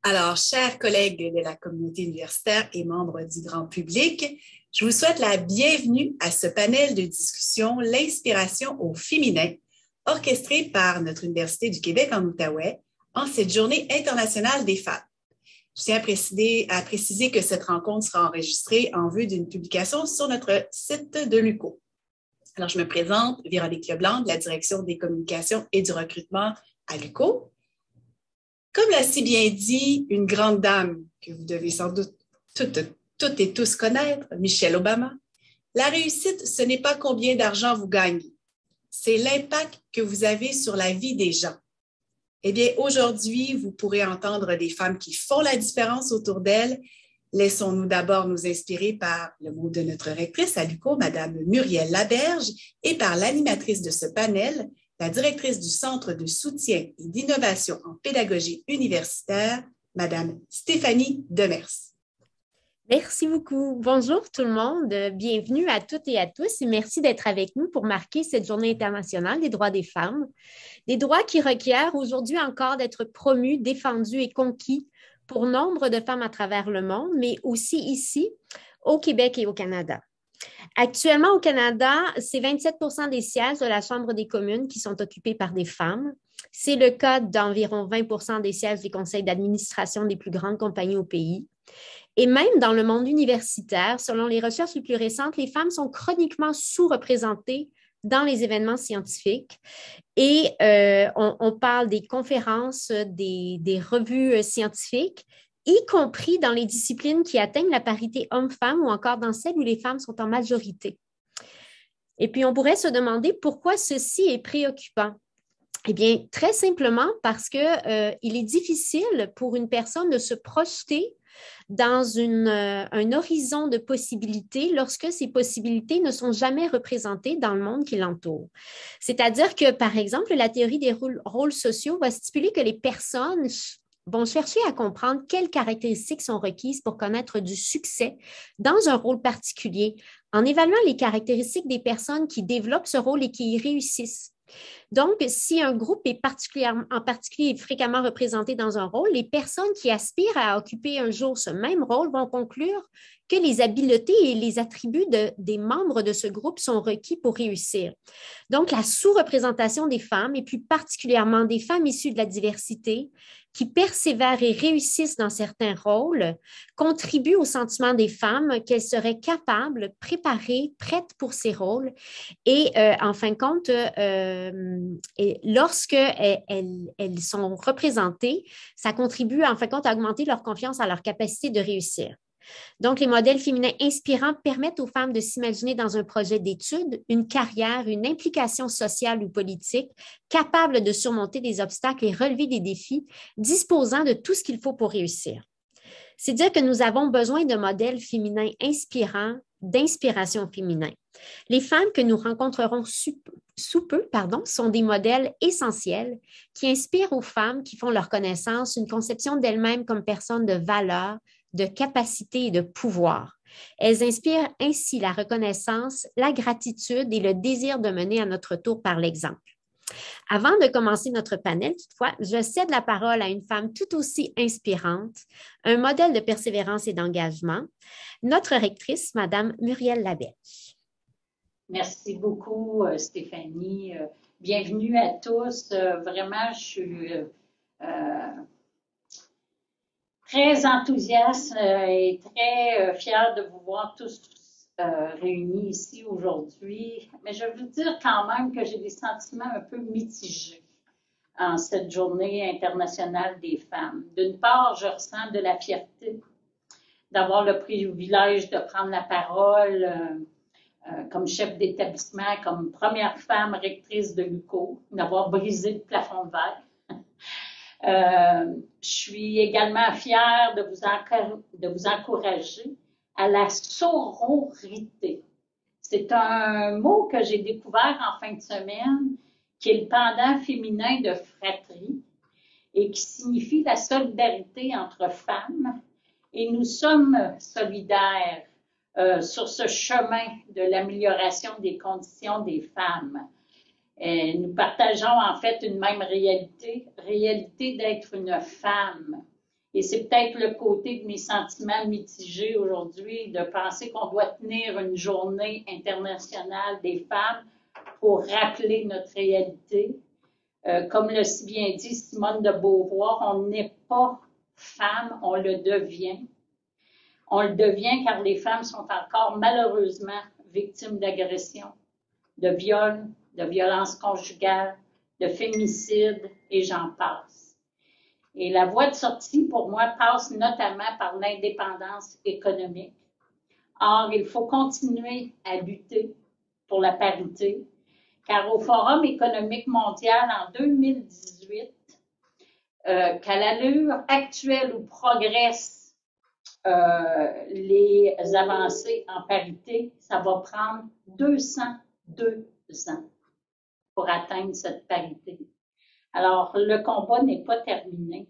Alors, chers collègues de la communauté universitaire et membres du grand public, je vous souhaite la bienvenue à ce panel de discussion L'inspiration au féminin, orchestré par notre Université du Québec en Outaouais en cette Journée internationale des femmes. Je tiens à préciser que cette rencontre sera enregistrée en vue d'une publication sur notre site de l'UQO. Alors, je me présente, Véronique Leblanc, de la Direction des communications et du recrutement à l'UQO. Comme l'a si bien dit une grande dame que vous devez sans doute toutes et tous connaître, Michelle Obama, la réussite, ce n'est pas combien d'argent vous gagnez, c'est l'impact que vous avez sur la vie des gens. Eh bien, aujourd'hui, vous pourrez entendre des femmes qui font la différence autour d'elles. Laissons-nous d'abord nous inspirer par le mot de notre rectrice à l'UQO, Mme Muriel Laberge, et par l'animatrice de ce panel, la directrice du Centre de soutien et d'innovation en pédagogie universitaire, Mme Stéphanie Demers. Merci beaucoup. Bonjour tout le monde. Bienvenue à toutes et à tous et merci d'être avec nous pour marquer cette Journée internationale des droits des femmes. Des droits qui requièrent aujourd'hui encore d'être promus, défendus et conquis pour nombre de femmes à travers le monde, mais aussi ici, au Québec et au Canada. Actuellement, au Canada, c'est 27 des sièges de la Chambre des communes qui sont occupés par des femmes. C'est le cas d'environ 20 des sièges des conseils d'administration des plus grandes compagnies au pays. Et même dans le monde universitaire, selon les recherches les plus récentes, les femmes sont chroniquement sous-représentées dans les événements scientifiques. Et on parle des conférences, des revues scientifiques, y compris dans les disciplines qui atteignent la parité homme-femme ou encore dans celles où les femmes sont en majorité. Et puis, on pourrait se demander pourquoi ceci est préoccupant. Eh bien, très simplement parce qu'il est difficile pour une personne de se projeter dans un horizon de possibilités lorsque ces possibilités ne sont jamais représentées dans le monde qui l'entoure. C'est-à-dire que, par exemple, la théorie des rôles sociaux va stipuler que les personnes vont chercher à comprendre quelles caractéristiques sont requises pour connaître du succès dans un rôle particulier, en évaluant les caractéristiques des personnes qui développent ce rôle et qui y réussissent. Donc, si un groupe est en particulier fréquemment représenté dans un rôle, les personnes qui aspirent à occuper un jour ce même rôle vont conclure que les habiletés et les attributs des membres de ce groupe sont requis pour réussir. Donc, la sous-représentation des femmes, et plus particulièrement des femmes issues de la diversité, qui persévèrent et réussissent dans certains rôles, contribue au sentiment des femmes qu'elles seraient capables, préparées, prêtes pour ces rôles. Et en fin de compte, lorsqu'elles sont représentées, ça contribue en fin de compte à augmenter leur confiance à leur capacité de réussir. Donc, les modèles féminins inspirants permettent aux femmes de s'imaginer dans un projet d'études, une carrière, une implication sociale ou politique, capable de surmonter des obstacles et relever des défis, disposant de tout ce qu'il faut pour réussir. C'est dire que nous avons besoin de modèles féminins inspirants, d'inspiration féminin. Les femmes que nous rencontrerons sous peu sont des modèles essentiels qui inspirent aux femmes qui font leur connaissance une conception d'elles-mêmes comme personnes de valeur, de capacité et de pouvoir. Elles inspirent ainsi la reconnaissance, la gratitude et le désir de mener à notre tour par l'exemple. Avant de commencer notre panel, toutefois, je cède la parole à une femme tout aussi inspirante, un modèle de persévérance et d'engagement, notre rectrice, Mme Muriel Laberge. Merci beaucoup, Stéphanie. Bienvenue à tous. Vraiment, je suis très enthousiaste et très fière de vous voir tous réunis ici aujourd'hui. Mais je veux vous dire quand même que j'ai des sentiments un peu mitigés en cette journée internationale des femmes. D'une part, je ressens de la fierté d'avoir le privilège de prendre la parole comme chef d'établissement, comme première femme rectrice de l'UQO, d'avoir brisé le plafond de verre. Je suis également fière de vous encourager à la sororité. C'est un mot que j'ai découvert en fin de semaine, qui est le pendant féminin de fratrie et qui signifie la solidarité entre femmes. Et nous sommes solidaires sur ce chemin de l'amélioration des conditions des femmes. Nous partageons en fait une même réalité d'être une femme Et c'est peut-être le côté de mes sentiments mitigés aujourd'hui de penser qu'on doit tenir une journée internationale des femmes pour rappeler notre réalité. Comme l'a si bien dit Simone de Beauvoir, on n'est pas femme, on le devient. On le devient car les femmes sont encore malheureusement victimes d'agressions, de viols, de violences conjugales, de féminicides et j'en passe. Et la voie de sortie, pour moi, passe notamment par l'indépendance économique. Or, il faut continuer à lutter pour la parité, car au Forum économique mondial en 2018, qu'à l'allure actuelle où progressent les avancées en parité, ça va prendre 202 ans pour atteindre cette parité. Alors, le combat n'est pas terminé.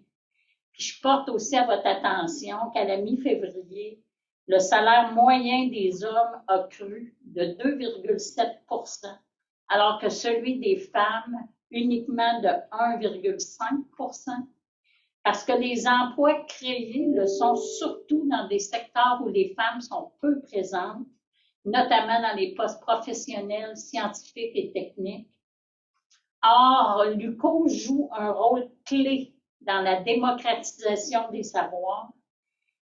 Puis je porte aussi à votre attention qu'à la mi-février, le salaire moyen des hommes a cru de 2,7 % alors que celui des femmes uniquement de 1,5 % parce que les emplois créés le sont surtout dans des secteurs où les femmes sont peu présentes, notamment dans les postes professionnels, scientifiques et techniques. Or, l'UQO joue un rôle clé dans la démocratisation des savoirs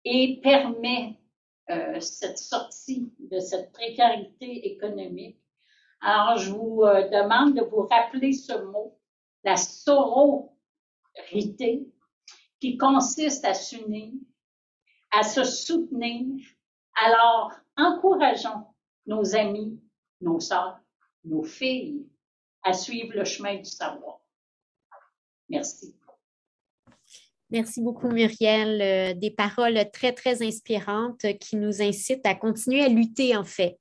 et permet cette sortie de cette précarité économique. Alors, je vous demande de vous rappeler ce mot, la sororité, qui consiste à s'unir, à se soutenir. Alors, encourageons nos amis, nos sœurs, nos filles à suivre le chemin du savoir. Merci. Merci beaucoup, Muriel. Des paroles très, très inspirantes qui nous incitent à continuer à lutter, en fait.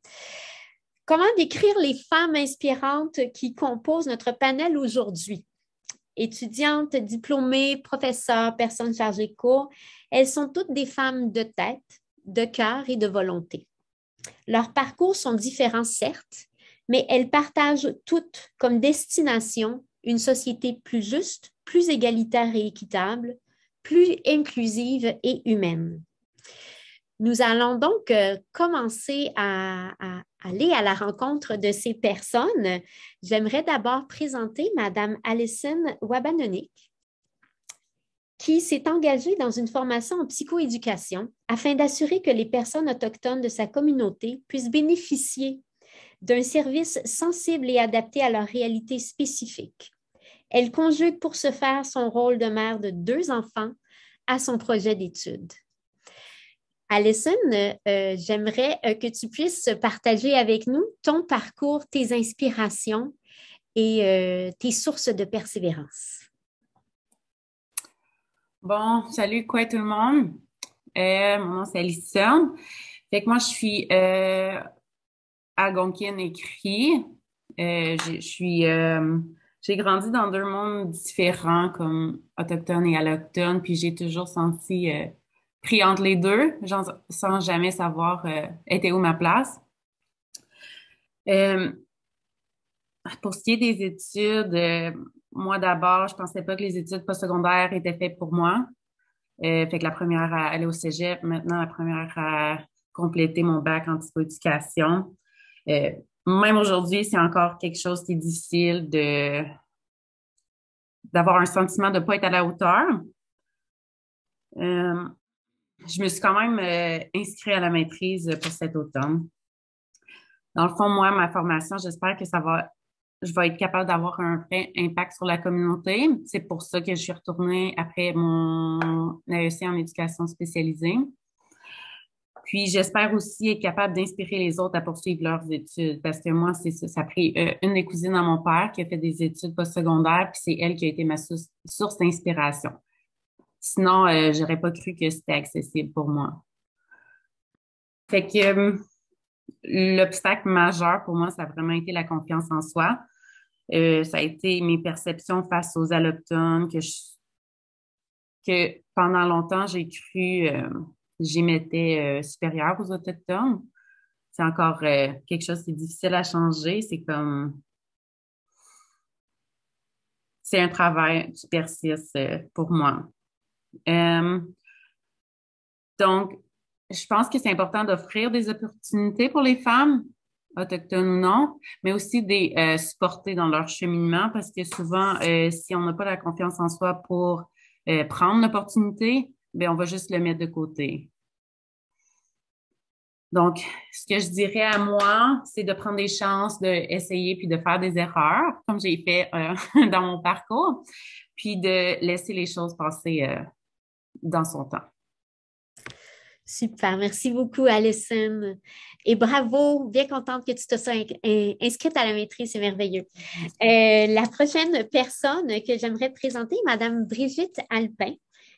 Comment décrire les femmes inspirantes qui composent notre panel aujourd'hui? Étudiantes, diplômées, professeurs, personnes chargées de cours, elles sont toutes des femmes de tête, de cœur et de volonté. Leurs parcours sont différents, certes, mais elles partagent toutes comme destination une société plus juste, plus égalitaire et équitable, plus inclusive et humaine. Nous allons donc commencer à aller à la rencontre de ces personnes. J'aimerais d'abord présenter Mme Alison Wabanonik, qui s'est engagée dans une formation en psychoéducation afin d'assurer que les personnes autochtones de sa communauté puissent bénéficier d'un service sensible et adapté à leur réalité spécifique. Elle conjugue pour ce faire son rôle de mère de 2 enfants à son projet d'études. Alison, j'aimerais que tu puisses partager avec nous ton parcours, tes inspirations et tes sources de persévérance. Bon, salut, quoi tout le monde? Mon nom, c'est Alison. Fait que moi, je suis algonquienne et crie. J'ai grandi dans 2 mondes différents comme autochtone et allochtone, puis j'ai toujours senti pris entre les deux, sans jamais savoir était où ma place. Pour ce qui est des études, moi d'abord, je pensais pas que les études postsecondaires étaient faites pour moi. Fait que la première à aller au cégep, maintenant la première à compléter mon bac en psychoéducation. Même aujourd'hui, c'est encore quelque chose qui est difficile d'avoir un sentiment de ne pas être à la hauteur. Je me suis quand même inscrite à la maîtrise pour cet automne. Dans le fond, moi, ma formation, j'espère que je vais être capable d'avoir un vrai impact sur la communauté. C'est pour ça que je suis retournée après mon AEC en éducation spécialisée. Puis, j'espère aussi être capable d'inspirer les autres à poursuivre leurs études parce que moi, c'est ça. Ça a pris une des cousines à mon père qui a fait des études postsecondaires, puis c'est elle qui a été ma source d'inspiration. Sinon, j'aurais pas cru que c'était accessible pour moi. Fait que l'obstacle majeur pour moi, ça a vraiment été la confiance en soi. Ça a été mes perceptions face aux allochtones que pendant longtemps, j'ai cru j'y m'étais supérieure aux autochtones. C'est encore quelque chose qui est difficile à changer. C'est un travail qui persiste pour moi. Donc, je pense que c'est important d'offrir des opportunités pour les femmes, autochtones ou non, mais aussi de supporter dans leur cheminement parce que souvent, si on n'a pas la confiance en soi pour prendre l'opportunité, bien, on va juste le mettre de côté. Donc, ce que je dirais à moi, c'est de prendre des chances, d'essayer puis de faire des erreurs, comme j'ai fait dans mon parcours, puis de laisser les choses passer dans son temps. Super, merci beaucoup, Alison. Et bravo, bien contente que tu te sois inscrite à la maîtrise, c'est merveilleux. La prochaine personne que j'aimerais présenter, Madame Brigitte Alpin,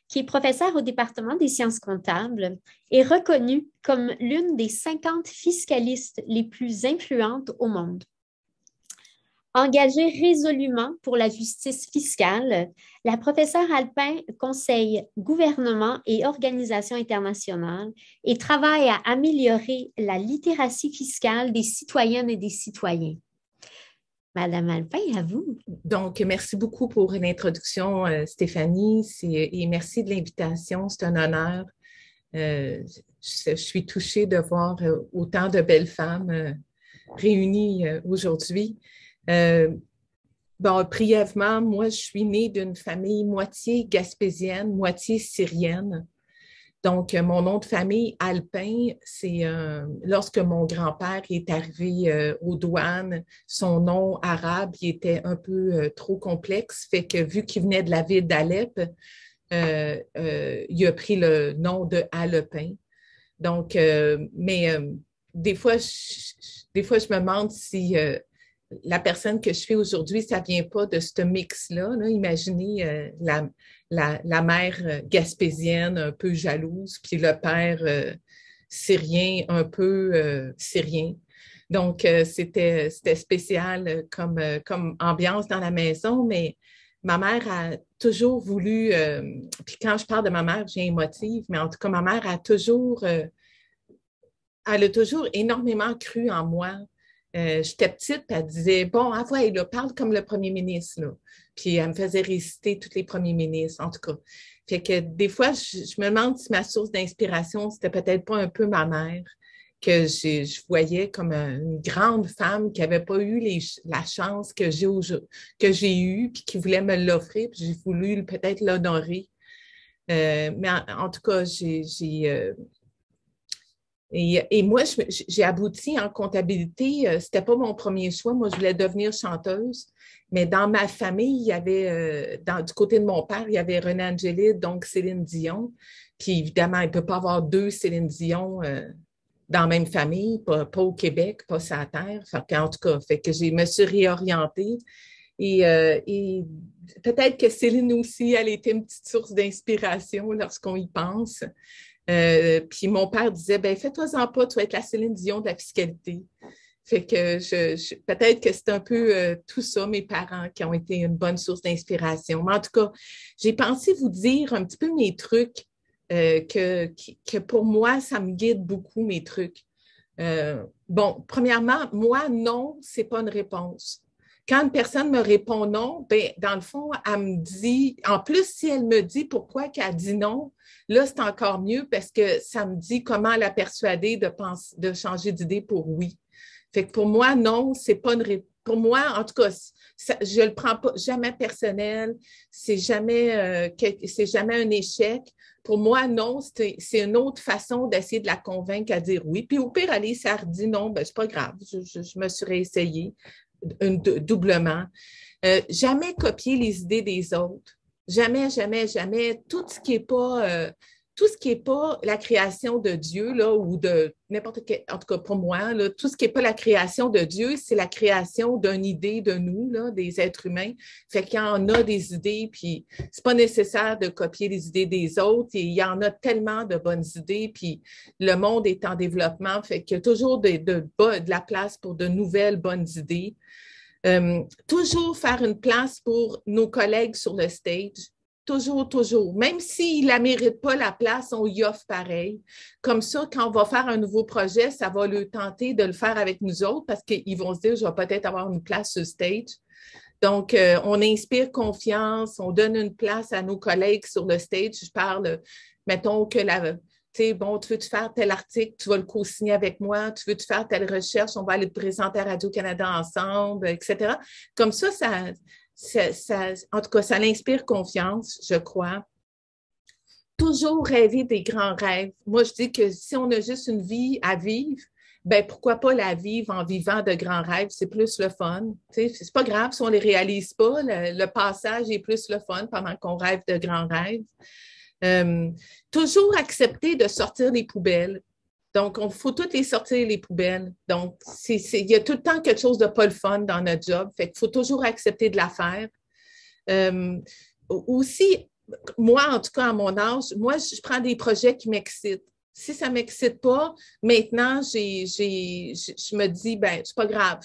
qui est professeure au département des sciences comptables, est reconnue comme l'une des 50 fiscalistes les plus influentes au monde. Engagée résolument pour la justice fiscale, la professeure Alpin conseille gouvernement et organisations internationales et travaille à améliorer la littératie fiscale des citoyennes et des citoyens. Madame Alpin, à vous. Donc, merci beaucoup pour l'introduction, Stéphanie, et merci de l'invitation. C'est un honneur. Je suis touchée de voir autant de belles femmes réunies aujourd'hui. Brièvement, moi, je suis née d'une famille moitié gaspésienne, moitié syrienne. Donc, mon nom de famille, Alpin, c'est lorsque mon grand-père est arrivé aux douanes, son nom arabe il était un peu trop complexe, fait que vu qu'il venait de la ville d'Alep, il a pris le nom de Alpin. Donc, des fois, je me demande si la personne que je suis aujourd'hui, ça ne vient pas de ce mix-là. Là. Imaginez la mère gaspésienne un peu jalouse, puis le père syrien un peu syrien. Donc, c'était spécial comme ambiance dans la maison, mais ma mère a toujours voulu, puis quand je parle de ma mère, j'ai émotive, mais en tout cas, ma mère a toujours énormément cru en moi. J'étais petite, puis elle disait, bon, ouais, là, parle comme le premier ministre, là. Puis elle me faisait réciter tous les premiers ministres, en tout cas. Fait que des fois, je me demande si ma source d'inspiration, c'était peut-être pas un peu ma mère, que je voyais comme une grande femme qui n'avait pas eu la chance que j'ai eue, puis qui voulait me l'offrir, puis j'ai voulu peut-être l'honorer. Mais en tout cas, et moi, j'ai abouti en comptabilité. C'était pas mon premier choix. Moi, je voulais devenir chanteuse. Mais dans ma famille, il y avait, du côté de mon père, il y avait René Angélil, donc Céline Dion. Puis évidemment, il ne peut pas avoir deux Céline Dion dans la même famille, pas au Québec, pas sur la terre. En tout cas, je me suis réorientée. Et peut-être que Céline aussi, elle était une petite source d'inspiration lorsqu'on y pense. Puis mon père disait, ben fais-toi-en pas, tu vas être la Céline Dion de la fiscalité. Fait que peut-être que c'est un peu tout ça, mes parents, qui ont été une bonne source d'inspiration. Mais en tout cas, j'ai pensé vous dire un petit peu mes trucs, que pour moi, ça me guide beaucoup, mes trucs. Premièrement, moi, non, c'est pas une réponse. Quand une personne me répond non, ben, dans le fond, elle me dit, en plus, si elle me dit pourquoi qu'elle dit non, là, c'est encore mieux parce que ça me dit comment la persuader de changer d'idée pour oui. Fait que pour moi, non, c'est pas une réponse. Pour moi, en tout cas, je le prends pas jamais personnel, c'est jamais un échec. Pour moi, non, c'est une autre façon d'essayer de la convaincre à dire oui. Puis au pire, allez, ça redit non, ben c'est pas grave, je me suis réessayée doublement. Jamais copier les idées des autres. Jamais, jamais, jamais. Tout ce qui est pas la création de Dieu, là, ou de n'importe quel, en tout cas pour moi, là, tout ce qui n'est pas la création de Dieu, c'est la création d'une idée de nous, là, des êtres humains. Fait qu'il y en a des idées, puis c'est pas nécessaire de copier les idées des autres, et il y en a tellement de bonnes idées, puis le monde est en développement, fait qu'il y a toujours de la place pour de nouvelles bonnes idées. Toujours faire une place pour nos collègues sur le stage. Toujours, toujours. Même s'ils ne la méritent pas, la place, on y offre pareil. Comme ça, quand on va faire un nouveau projet, ça va leur tenter de le faire avec nous autres parce qu'ils vont se dire, je vais peut-être avoir une place sur le stage. Donc, on inspire confiance, on donne une place à nos collègues sur le stage. Je parle, mettons que tu sais, bon, tu veux-tu faire tel article, tu vas le co-signer avec moi, tu veux-tu faire telle recherche, on va aller te présenter à Radio-Canada ensemble, etc. Comme ça, en tout cas, ça l'inspire confiance, je crois. Toujours rêver des grands rêves. Moi, je dis que si on a juste une vie à vivre, ben pourquoi pas la vivre en vivant de grands rêves? C'est plus le fun. Tu sais, c'est pas grave si on les réalise pas. Le passage est plus le fun pendant qu'on rêve de grands rêves. Toujours accepter de sortir les poubelles. Donc, il faut toutes les sortir, les poubelles. Donc, il y a tout le temps quelque chose de pas le fun dans notre job. Fait qu'il faut toujours accepter de la faire. Aussi, moi, en tout cas, à mon âge, moi, je prends des projets qui m'excitent. Si ça ne m'excite pas, maintenant, je me dis, ben, c'est pas grave.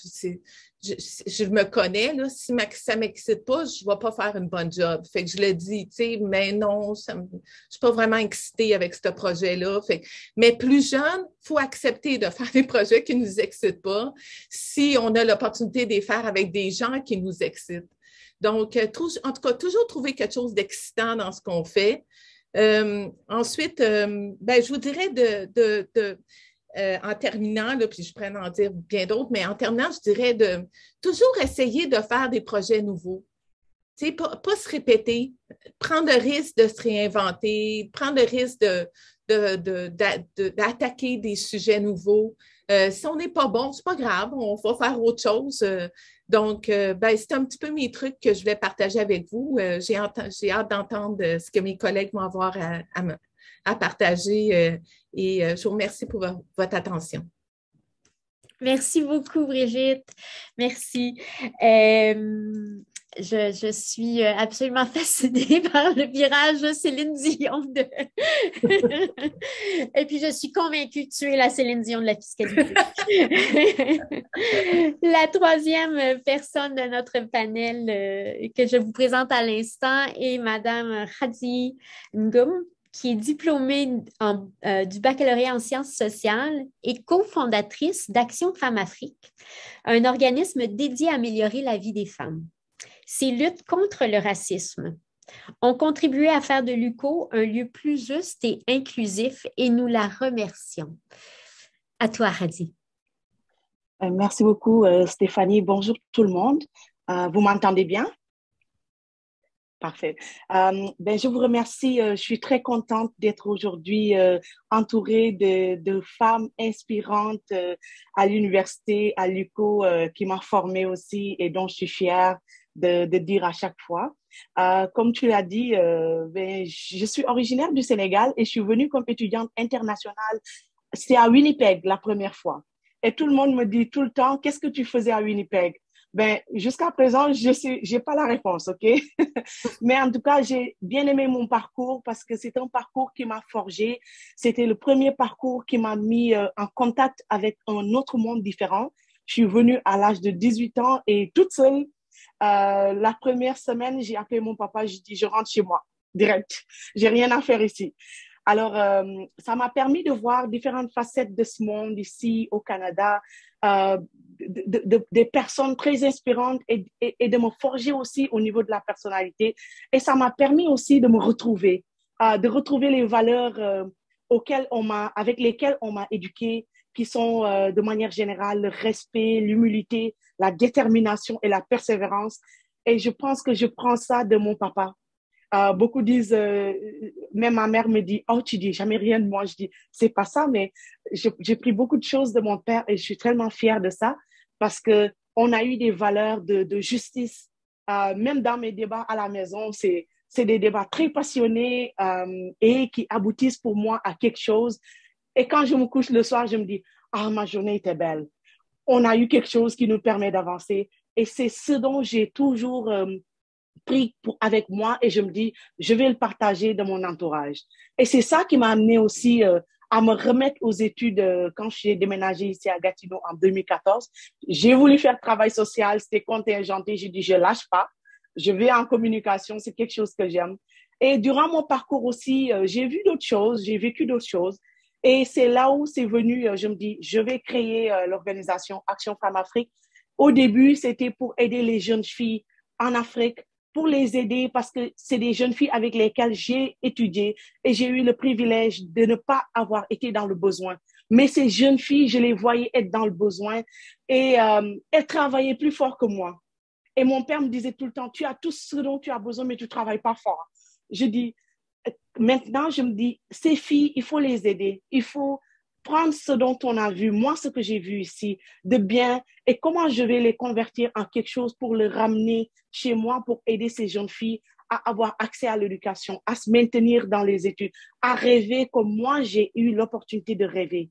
Je me connais, là. Si ça ne m'excite pas, je ne vais pas faire une bonne job. Fait que je le dis, tu sais, mais non, je ne suis pas vraiment excitée avec ce projet-là. Mais plus jeune, il faut accepter de faire des projets qui ne nous excitent pas si on a l'opportunité de les faire avec des gens qui nous excitent. Donc, en tout cas, toujours trouver quelque chose d'excitant dans ce qu'on fait. Ensuite, ben, je vous dirais en terminant, là, puis je pourrais en dire bien d'autres, mais en terminant, je dirais de toujours essayer de faire des projets nouveaux. Tu sais, pas se répéter, prendre le risque de se réinventer, prendre le risque d'attaquer des sujets nouveaux. Si on n'est pas bon, c'est pas grave, on va faire autre chose. Donc, ben, c'est un petit peu mes trucs que je voulais partager avec vous. J'ai hâte d'entendre ce que mes collègues vont avoir à partager et je vous remercie pour votre attention. Merci beaucoup, Brigitte. Merci. Je suis absolument fascinée par le virage Céline Dion. Et puis, je suis convaincue que tu es la Céline Dion de la fiscalité. La troisième personne de notre panel que je vous présente à l'instant est Madame Khadi Ngoum, qui est diplômée du baccalauréat en sciences sociales et cofondatrice d'Action Femmes Afrique, un organisme dédié à améliorer la vie des femmes. Ces luttes contre le racisme ont contribué à faire de l'UQO un lieu plus juste et inclusif et nous la remercions. À toi, Khadi. Merci beaucoup, Stéphanie. Bonjour tout le monde. Vous m'entendez bien? Parfait. Ben, je vous remercie. Je suis très contente d'être aujourd'hui entourée de femmes inspirantes à l'université, à l'UQO, qui m'a formée aussi et dont je suis fière de dire à chaque fois. Comme tu l'as dit, ben, je suis originaire du Sénégal et je suis venue comme étudiante internationale. C'est à Winnipeg la première fois. Et tout le monde me dit tout le temps, qu'est-ce que tu faisais à Winnipeg? Ben, jusqu'à présent, j'ai pas la réponse, OK? Mais en tout cas, j'ai bien aimé mon parcours parce que c'est un parcours qui m'a forgé. C'était le premier parcours qui m'a mis en contact avec un autre monde différent. Je suis venue à l'âge de 18 ans et toute seule, la première semaine, j'ai appelé mon papa, j'ai dit, je rentre chez moi, direct. J'ai rien à faire ici. Alors, ça m'a permis de voir différentes facettes de ce monde ici au Canada, des personnes très inspirantes et de me forger aussi au niveau de la personnalité. Et ça m'a permis aussi de me retrouver, de retrouver les valeurs avec lesquelles on m'a éduquée, qui sont de manière générale le respect, l'humilité, la détermination et la persévérance. Et je pense que je prends ça de mon papa. Beaucoup disent, même ma mère me dit, oh, tu dis jamais rien de moi. Je dis, c'est pas ça, mais j'ai pris beaucoup de choses de mon père et je suis tellement fière de ça parce que on a eu des valeurs de justice. Même dans mes débats à la maison, c'est des débats très passionnés et qui aboutissent pour moi à quelque chose. Et quand je me couche le soir, je me dis, ah, ma journée était belle. On a eu quelque chose qui nous permet d'avancer. Et c'est ce dont j'ai toujours pris avec moi et je me dis, je vais le partager dans mon entourage. Et c'est ça qui m'a amené aussi à me remettre aux études quand j'ai déménagé ici à Gatineau en 2014. J'ai voulu faire travail social, c'était contingenté. J'ai dit, je lâche pas. Je vais en communication, c'est quelque chose que j'aime. Et durant mon parcours aussi, j'ai vu d'autres choses, j'ai vécu d'autres choses. Et c'est là où c'est venu, je me dis, je vais créer l'organisation Action Femmes Afrique. Au début, c'était pour aider les jeunes filles en Afrique pour les aider parce que c'est des jeunes filles avec lesquelles j'ai étudié et j'ai eu le privilège de ne pas avoir été dans le besoin. Mais ces jeunes filles, je les voyais être dans le besoin et elles travaillaient plus fort que moi. Et mon père me disait tout le temps, tu as tout ce dont tu as besoin, mais tu ne travailles pas fort. Je dis, maintenant, je me dis, ces filles, il faut les aider. Il faut prendre ce dont on a vu, moi, ce que j'ai vu ici, de bien, et comment je vais les convertir en quelque chose pour le ramener chez moi, pour aider ces jeunes filles à avoir accès à l'éducation, à se maintenir dans les études, à rêver comme moi, j'ai eu l'opportunité de rêver.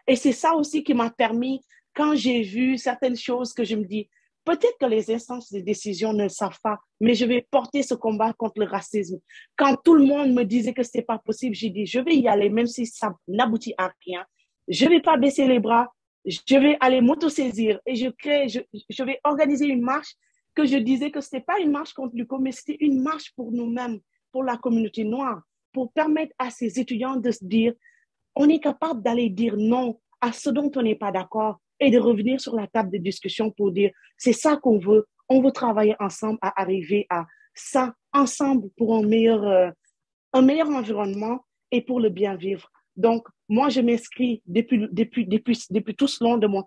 Et c'est ça aussi qui m'a permis, quand j'ai vu certaines choses que je me dis, peut-être que les instances de décision ne le savent pas, mais je vais porter ce combat contre le racisme. Quand tout le monde me disait que ce n'était pas possible, j'ai dit, je vais y aller, même si ça n'aboutit à rien. Je ne vais pas baisser les bras, je vais aller m'autosaisir et je vais organiser une marche que je disais que ce n'était pas une marche contre l'UQO, mais c'était une marche pour nous-mêmes, pour la communauté noire, pour permettre à ces étudiants de se dire, on est capable d'aller dire non à ce dont on n'est pas d'accord et de revenir sur la table de discussion pour dire, c'est ça qu'on veut, on veut travailler ensemble à arriver à ça, ensemble pour un meilleur environnement et pour le bien vivre. Donc, moi, je m'inscris depuis tout ce long de mon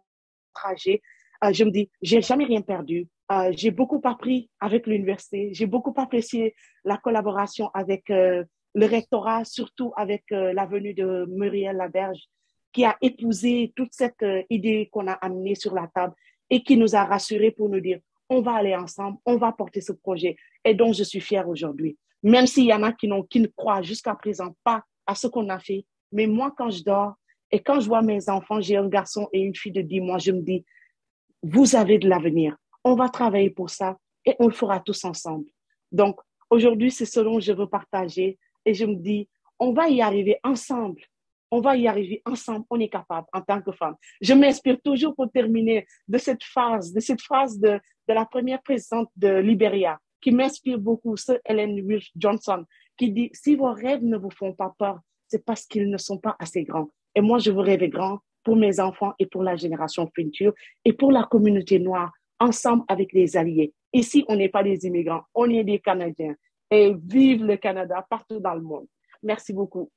trajet. Je me dis, j'ai jamais rien perdu. J'ai beaucoup appris avec l'université. J'ai beaucoup apprécié la collaboration avec le rectorat, surtout avec la venue de Muriel Laberge, qui a épousé toute cette idée qu'on a amenée sur la table et qui nous a rassurés pour nous dire, on va aller ensemble, on va porter ce projet et dont je suis fière aujourd'hui. Même s'il y en a qui ne croient jusqu'à présent pas à ce qu'on a fait. Mais moi, quand je dors et quand je vois mes enfants, j'ai un garçon et une fille de 10 mois, je me dis, vous avez de l'avenir. On va travailler pour ça et on le fera tous ensemble. Donc, aujourd'hui, c'est ce dont je veux partager et je me dis, on va y arriver ensemble. On va y arriver ensemble. On est capable en tant que femme. Je m'inspire toujours pour terminer de cette phrase de la première présidente de Libéria, qui m'inspire beaucoup, Sir Ellen Wills Johnson, qui dit, si vos rêves ne vous font pas peur, c'est parce qu'ils ne sont pas assez grands. Et moi, je veux rêver grand pour mes enfants et pour la génération future et pour la communauté noire, ensemble avec les alliés. Ici, on n'est pas des immigrants, on est des Canadiens. Et vive le Canada partout dans le monde. Merci beaucoup.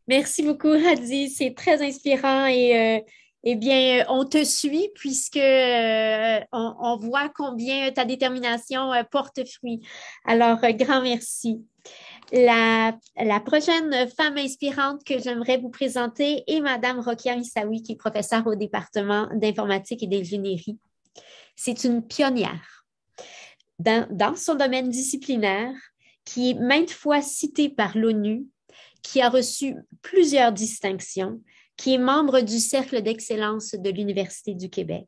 Merci beaucoup, Hadi. C'est très inspirant et eh bien, on te suit puisque on voit combien ta détermination porte fruit. Alors, grand merci. La prochaine femme inspirante que j'aimerais vous présenter est Madame Rokia Issaoui, qui est professeure au département d'informatique et d'ingénierie. C'est une pionnière dans son domaine disciplinaire, qui est maintes fois citée par l'ONU, qui a reçu plusieurs distinctions, qui est membre du Cercle d'excellence de l'Université du Québec.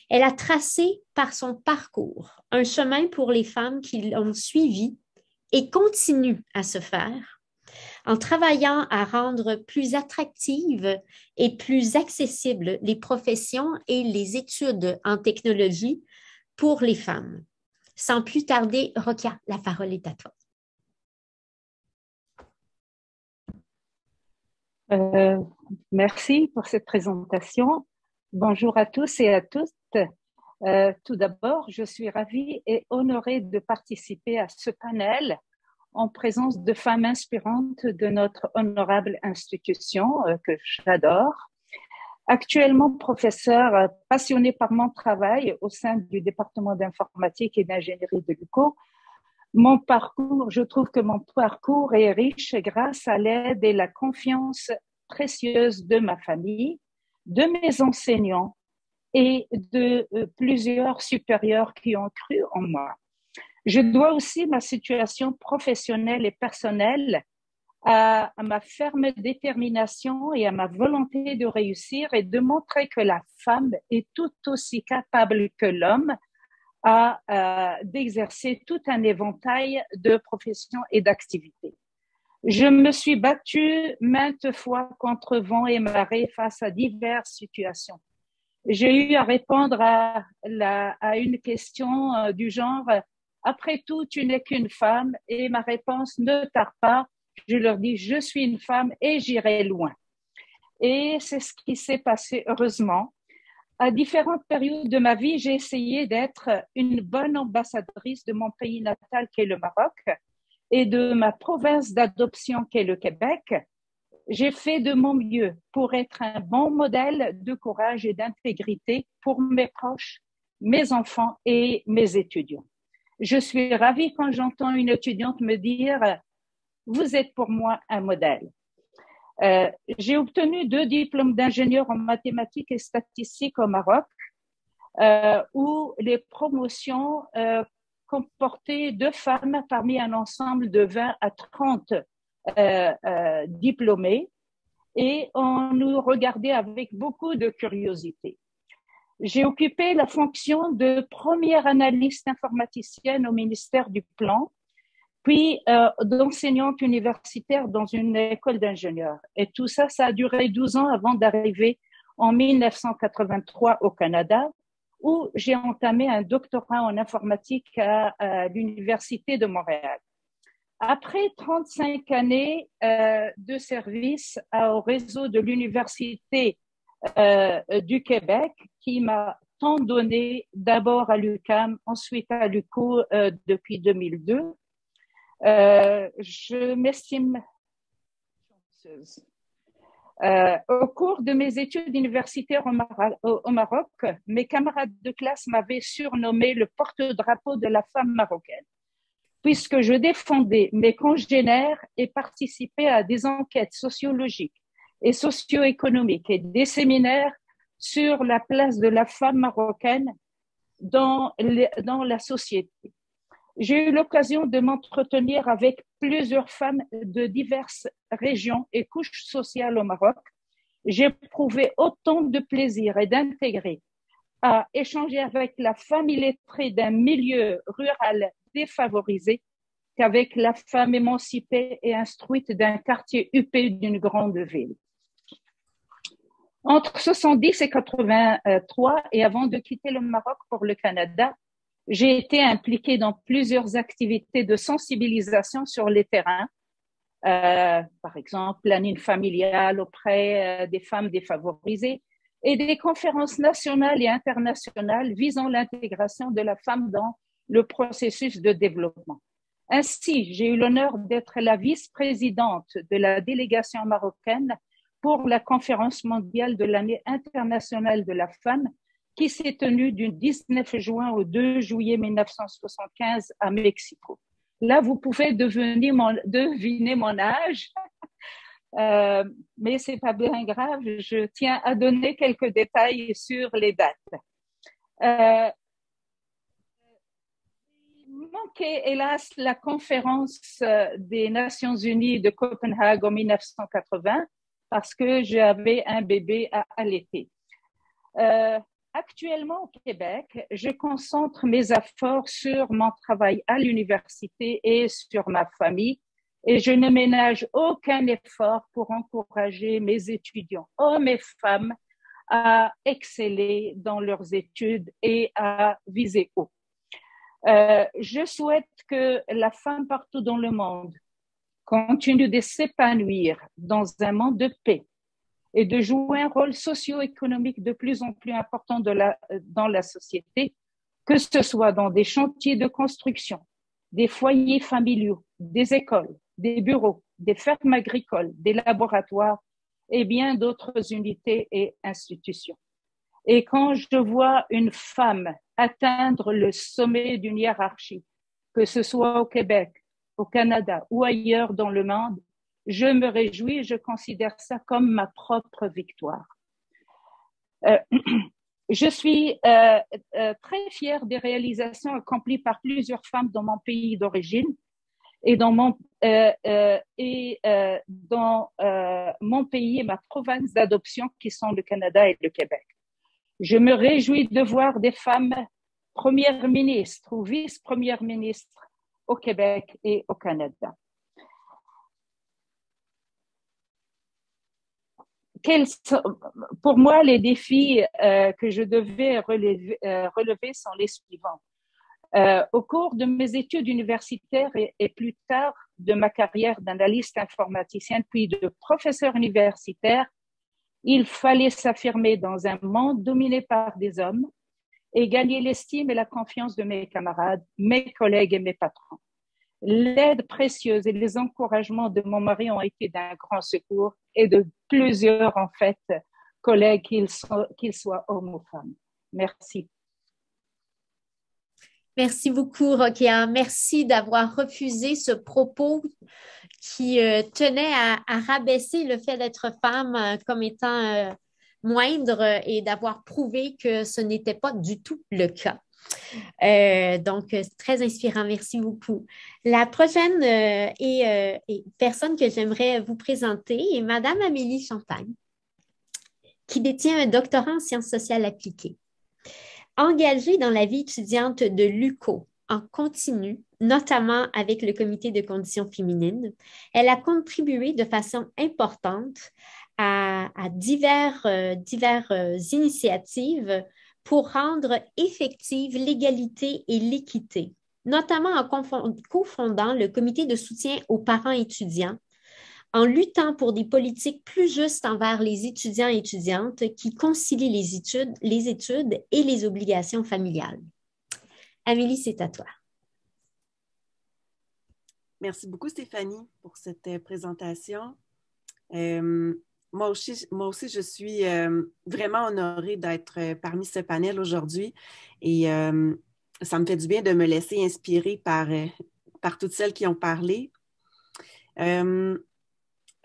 Elle a tracé par son parcours un chemin pour les femmes qui l'ont suivi et continue à se faire en travaillant à rendre plus attractives et plus accessibles les professions et les études en technologie pour les femmes. Sans plus tarder, Rokia, la parole est à toi. Merci pour cette présentation. Bonjour à tous et à toutes. Tout d'abord, je suis ravie et honorée de participer à ce panel en présence de femmes inspirantes de notre honorable institution que j'adore. Actuellement professeure passionnée par mon travail au sein du département d'informatique et d'ingénierie de l'UQO, je trouve que mon parcours est riche grâce à l'aide et la confiance précieuse de ma famille, de mes enseignants et de plusieurs supérieurs qui ont cru en moi. Je dois aussi ma situation professionnelle et personnelle à ma ferme détermination et à ma volonté de réussir et de montrer que la femme est tout aussi capable que l'homme d'exercer tout un éventail de professions et d'activités. Je me suis battue maintes fois contre vent et marée face à diverses situations. J'ai eu à répondre à une question du genre « Après tout, tu n'es qu'une femme » et ma réponse ne tarde pas. Je leur dis « Je suis une femme et j'irai loin ». Et c'est ce qui s'est passé heureusement. À différentes périodes de ma vie, j'ai essayé d'être une bonne ambassadrice de mon pays natal qu'est le Maroc et de ma province d'adoption qu'est le Québec. J'ai fait de mon mieux pour être un bon modèle de courage et d'intégrité pour mes proches, mes enfants et mes étudiants. Je suis ravie quand j'entends une étudiante me dire « Vous êtes pour moi un modèle ». J'ai obtenu 2 diplômes d'ingénieur en mathématiques et statistiques au Maroc, où les promotions comportaient 2 femmes parmi un ensemble de 20 à 30 diplômés, et on nous regardait avec beaucoup de curiosité. J'ai occupé la fonction de première analyste informaticienne au ministère du Plan, puis d'enseignante universitaire dans une école d'ingénieurs. Et tout ça, ça a duré 12 ans avant d'arriver en 1983 au Canada, où j'ai entamé un doctorat en informatique à l'Université de Montréal. Après 35 années de service au réseau de l'Université du Québec, qui m'a tant donné, d'abord à l'UQAM, ensuite à l'UQO depuis 2002, je m'estime chanceuse. Au cours de mes études universitaires au Maroc, mes camarades de classe m'avaient surnommé le porte-drapeau de la femme marocaine, puisque je défendais mes congénères et participais à des enquêtes sociologiques et socio-économiques et des séminaires sur la place de la femme marocaine dans la société. J'ai eu l'occasion de m'entretenir avec plusieurs femmes de diverses régions et couches sociales au Maroc. J'ai éprouvé autant de plaisir et d'intérêt à échanger avec la femme illettrée d'un milieu rural défavorisé qu'avec la femme émancipée et instruite d'un quartier huppé d'une grande ville. Entre 70 et 83, et avant de quitter le Maroc pour le Canada, j'ai été impliquée dans plusieurs activités de sensibilisation sur les terrains, par exemple, planning familial auprès des femmes défavorisées et des conférences nationales et internationales visant l'intégration de la femme dans le processus de développement. Ainsi, j'ai eu l'honneur d'être la vice-présidente de la délégation marocaine pour la conférence mondiale de l'année internationale de la femme qui s'est tenue du 19 juin au 2 juillet 1975 à Mexico. Là, vous pouvez deviner mon âge, mais c'est pas bien grave, je tiens à donner quelques détails sur les dates. Il manquait, hélas, la conférence des Nations Unies de Copenhague en 1980 parce que j'avais un bébé à allaiter. Actuellement au Québec, je concentre mes efforts sur mon travail à l'université et sur ma famille et je ne ménage aucun effort pour encourager mes étudiants, hommes et femmes, à exceller dans leurs études et à viser haut. Je souhaite que la femme partout dans le monde continue de s'épanouir dans un monde de paix et de jouer un rôle socio-économique de plus en plus important dans la société, que ce soit dans des chantiers de construction, des foyers familiaux, des écoles, des bureaux, des fermes agricoles, des laboratoires et bien d'autres unités et institutions. Et quand je vois une femme atteindre le sommet d'une hiérarchie, que ce soit au Québec, au Canada ou ailleurs dans le monde, je me réjouis et je considère ça comme ma propre victoire. Je suis très fière des réalisations accomplies par plusieurs femmes dans mon pays d'origine et dans mon pays et ma province d'adoption qui sont le Canada et le Québec. Je me réjouis de voir des femmes premières ministres ou vice-premières ministres au Québec et au Canada. Pour moi, les défis que je devais relever sont les suivants. Au cours de mes études universitaires et plus tard de ma carrière d'analyste informaticienne puis de professeur universitaire, Il fallait s'affirmer dans un monde dominé par des hommes et gagner l'estime et la confiance de mes camarades, mes collègues et mes patrons. L'aide précieuse et les encouragements de mon mari ont été d'un grand secours et de plusieurs, en fait, collègues, qu'ils soient hommes ou femmes. Merci. Merci beaucoup, Rokia. Merci d'avoir refusé ce propos qui tenait à rabaisser le fait d'être femme comme étant moindre et d'avoir prouvé que ce n'était pas du tout le cas. Donc, c'est très inspirant. Merci beaucoup. La prochaine personne que j'aimerais vous présenter est Madame Amélie Champagne, qui détient un doctorat en sciences sociales appliquées. Engagée dans la vie étudiante de l'UQO en continu, notamment avec le Comité de conditions féminines, elle a contribué de façon importante à diverses initiatives pour rendre effective l'égalité et l'équité, notamment en cofondant le Comité de soutien aux parents étudiants, en luttant pour des politiques plus justes envers les étudiants et étudiantes qui concilient les études et les obligations familiales. Amélie, c'est à toi. Merci beaucoup, Stéphanie, pour cette présentation. Moi aussi, je suis vraiment honorée d'être parmi ce panel aujourd'hui et ça me fait du bien de me laisser inspirer par toutes celles qui ont parlé.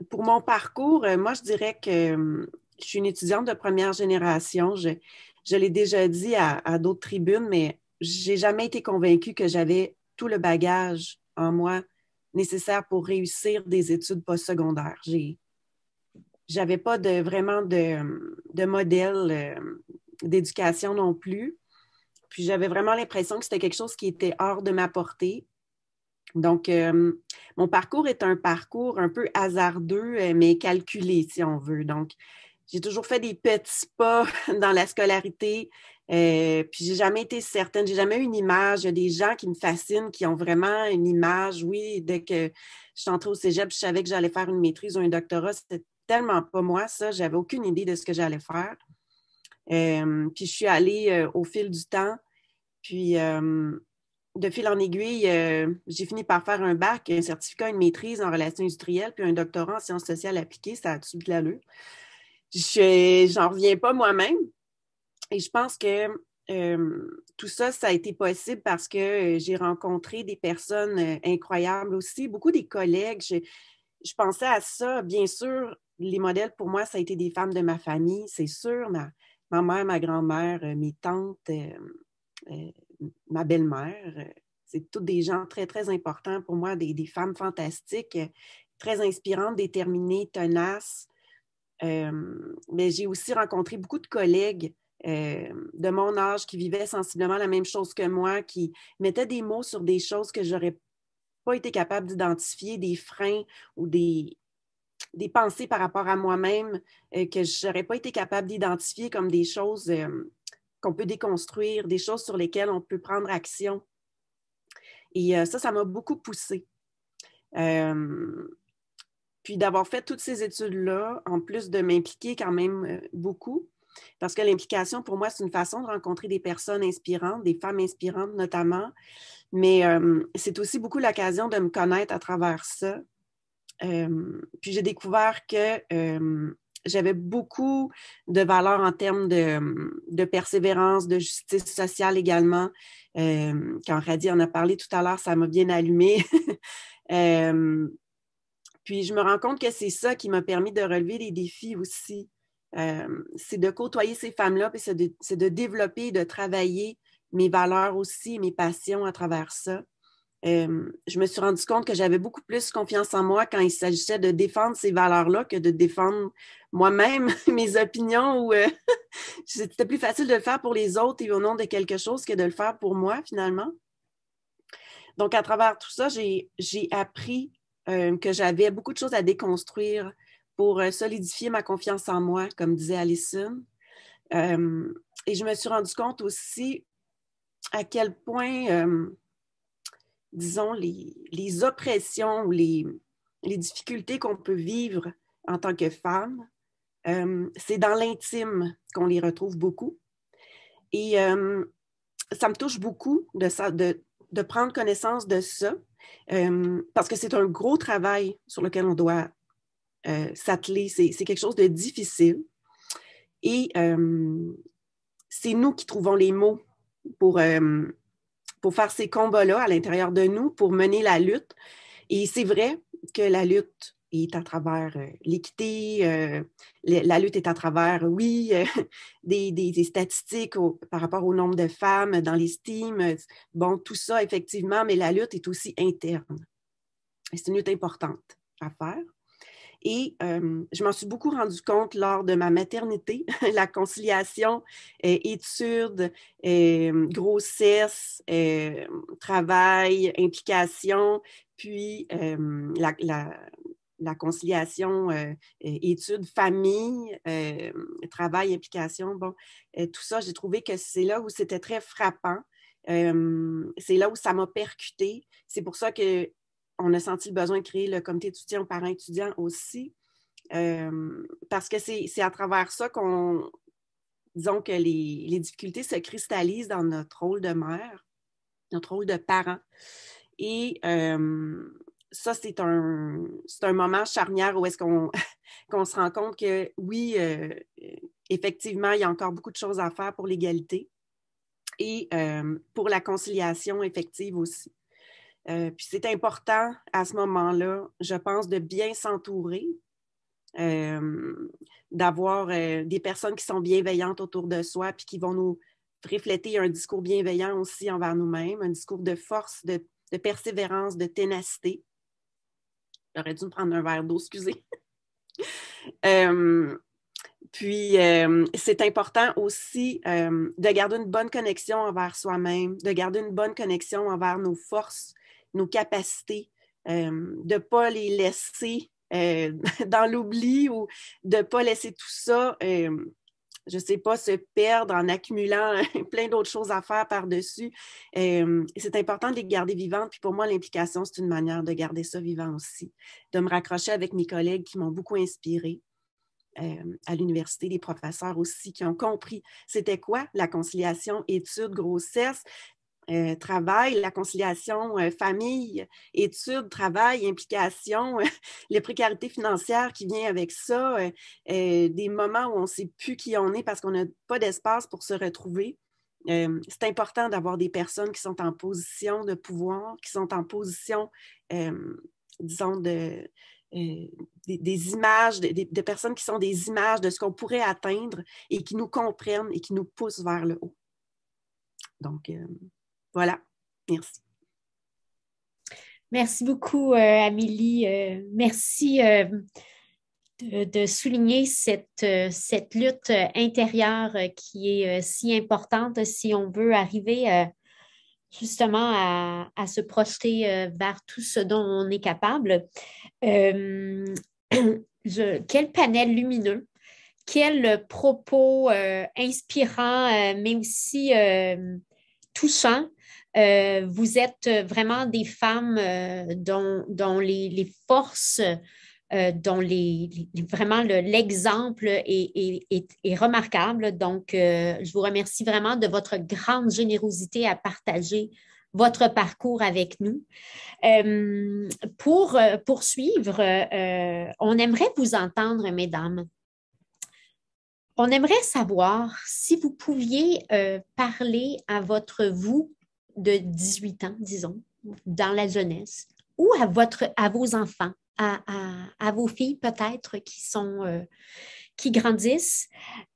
Pour mon parcours, moi, je dirais que je suis une étudiante de première génération. Je l'ai déjà dit à d'autres tribunes, mais je n'ai jamais été convaincue que j'avais tout le bagage en moi nécessaire pour réussir des études postsecondaires. J'avais pas vraiment de modèle d'éducation non plus. Puis j'avais vraiment l'impression que c'était quelque chose qui était hors de ma portée. Donc, mon parcours est un parcours un peu hasardeux, mais calculé, si on veut. Donc, j'ai toujours fait des petits pas dans la scolarité, puis j'ai jamais été certaine, j'ai jamais eu une image. Il y a des gens qui me fascinent, qui ont vraiment une image. Oui, dès que je suis entrée au cégep, je savais que j'allais faire une maîtrise ou un doctorat. C'était tellement pas moi, ça. J'avais aucune idée de ce que j'allais faire. Puis je suis allée au fil du temps, puis de fil en aiguille, j'ai fini par faire un bac, un certificat, une maîtrise en relations industrielles, puis un doctorat en sciences sociales appliquées. Ça a tout de l'allure. J'en reviens pas moi-même. Et je pense que tout ça, ça a été possible parce que j'ai rencontré des personnes incroyables aussi, beaucoup des collègues. Je pensais à ça. Bien sûr, les modèles pour moi, ça a été des femmes de ma famille, c'est sûr. Ma mère, ma grand-mère, mes tantes, ma belle-mère. C'est tous des gens très, très importants pour moi, des femmes fantastiques, très inspirantes, déterminées, tenaces. Mais j'ai aussi rencontré beaucoup de collègues de mon âge qui vivaient sensiblement la même chose que moi, qui mettaient des mots sur des choses que je n'aurais pas été capable d'identifier, des freins ou des pensées par rapport à moi-même que je n'aurais pas été capable d'identifier comme des choses qu'on peut déconstruire, des choses sur lesquelles on peut prendre action. Et ça m'a beaucoup poussée. Puis d'avoir fait toutes ces études-là, en plus de m'impliquer quand même beaucoup, parce que l'implication, pour moi, c'est une façon de rencontrer des personnes inspirantes, des femmes inspirantes notamment, mais c'est aussi beaucoup l'occasion de me connaître à travers ça. Puis j'ai découvert que j'avais beaucoup de valeurs en termes de persévérance, de justice sociale également. Quand Radi en a parlé tout à l'heure, ça m'a bien allumée. Puis je me rends compte que c'est ça qui m'a permis de relever les défis aussi. C'est de côtoyer ces femmes-là, puis c'est de développer, de travailler mes valeurs aussi, mes passions à travers ça. Je me suis rendu compte que j'avais beaucoup plus confiance en moi quand il s'agissait de défendre ces valeurs-là que de défendre moi-même mes opinions. C'était plus facile de le faire pour les autres et au nom de quelque chose que de le faire pour moi, finalement. Donc, à travers tout ça, j'ai appris que j'avais beaucoup de choses à déconstruire pour solidifier ma confiance en moi, comme disait Alison. Et je me suis rendu compte aussi à quel point, disons, les oppressions ou les difficultés qu'on peut vivre en tant que femme c'est dans l'intime qu'on les retrouve beaucoup. Et ça me touche beaucoup de prendre connaissance de ça, parce que c'est un gros travail sur lequel on doit s'atteler. C'est quelque chose de difficile. Et c'est nous qui trouvons les mots pour faire ces combats-là à l'intérieur de nous, pour mener la lutte. Et c'est vrai que la lutte est à travers l'équité, la lutte est à travers, oui, des statistiques par rapport au nombre de femmes dans les STEAM. Bon, tout ça, effectivement, mais la lutte est aussi interne. Et c'est une lutte importante à faire. Et je m'en suis beaucoup rendu compte lors de ma maternité, la conciliation, études, grossesse, travail, implication, puis la conciliation, études, famille, travail, implication. Bon, tout ça, j'ai trouvé que c'est là où c'était très frappant. C'est là où ça m'a percuté. C'est pour ça qu'on a senti le besoin de créer le comité de soutien aux parents étudiants aussi, parce que c'est à travers ça disons que les difficultés se cristallisent dans notre rôle de mère, notre rôle de parent. Et ça, c'est un moment charnière où est-ce qu'on se rend compte que oui, effectivement, il y a encore beaucoup de choses à faire pour l'égalité et pour la conciliation effective aussi. Puis c'est important à ce moment-là, je pense, de bien s'entourer, d'avoir des personnes qui sont bienveillantes autour de soi puis qui vont nous refléter un discours bienveillant aussi envers nous-mêmes, un discours de force, de persévérance, de ténacité. J'aurais dû me prendre un verre d'eau, excusez. Puis, c'est important aussi de garder une bonne connexion envers soi-même, de garder une bonne connexion envers nos forces, nos capacités, de ne pas les laisser dans l'oubli ou de ne pas laisser tout ça, je ne sais pas, se perdre en accumulant plein d'autres choses à faire par-dessus. C'est important de les garder vivantes. Puis pour moi, l'implication, c'est une manière de garder ça vivant aussi, de me raccrocher avec mes collègues qui m'ont beaucoup inspirée. À l'université, des professeurs aussi qui ont compris c'était quoi la conciliation études, grossesse, travail, la conciliation famille, études, travail, implication, les précarités financières qui viennent avec ça, des moments où on ne sait plus qui on est parce qu'on n'a pas d'espace pour se retrouver. C'est important d'avoir des personnes qui sont en position de pouvoir, qui sont en position, disons, des images, des personnes qui sont des images de ce qu'on pourrait atteindre et qui nous comprennent et qui nous poussent vers le haut. Donc, voilà. Merci. Merci beaucoup, Amélie. Merci de souligner cette lutte intérieure qui est si importante si on veut arriver justement à se projeter vers tout ce dont on est capable. Quel panel lumineux, quel propos inspirant, mais aussi touchant. Vous êtes vraiment des femmes dont les forces, dont vraiment l'exemple est remarquable. Donc, je vous remercie vraiment de votre grande générosité à partager votre parcours avec nous. Pour poursuivre, on aimerait vous entendre, mesdames. On aimerait savoir si vous pouviez parler à votre vous de 18 ans, disons, dans la jeunesse, ou à vos enfants, à vos filles peut-être qui grandissent,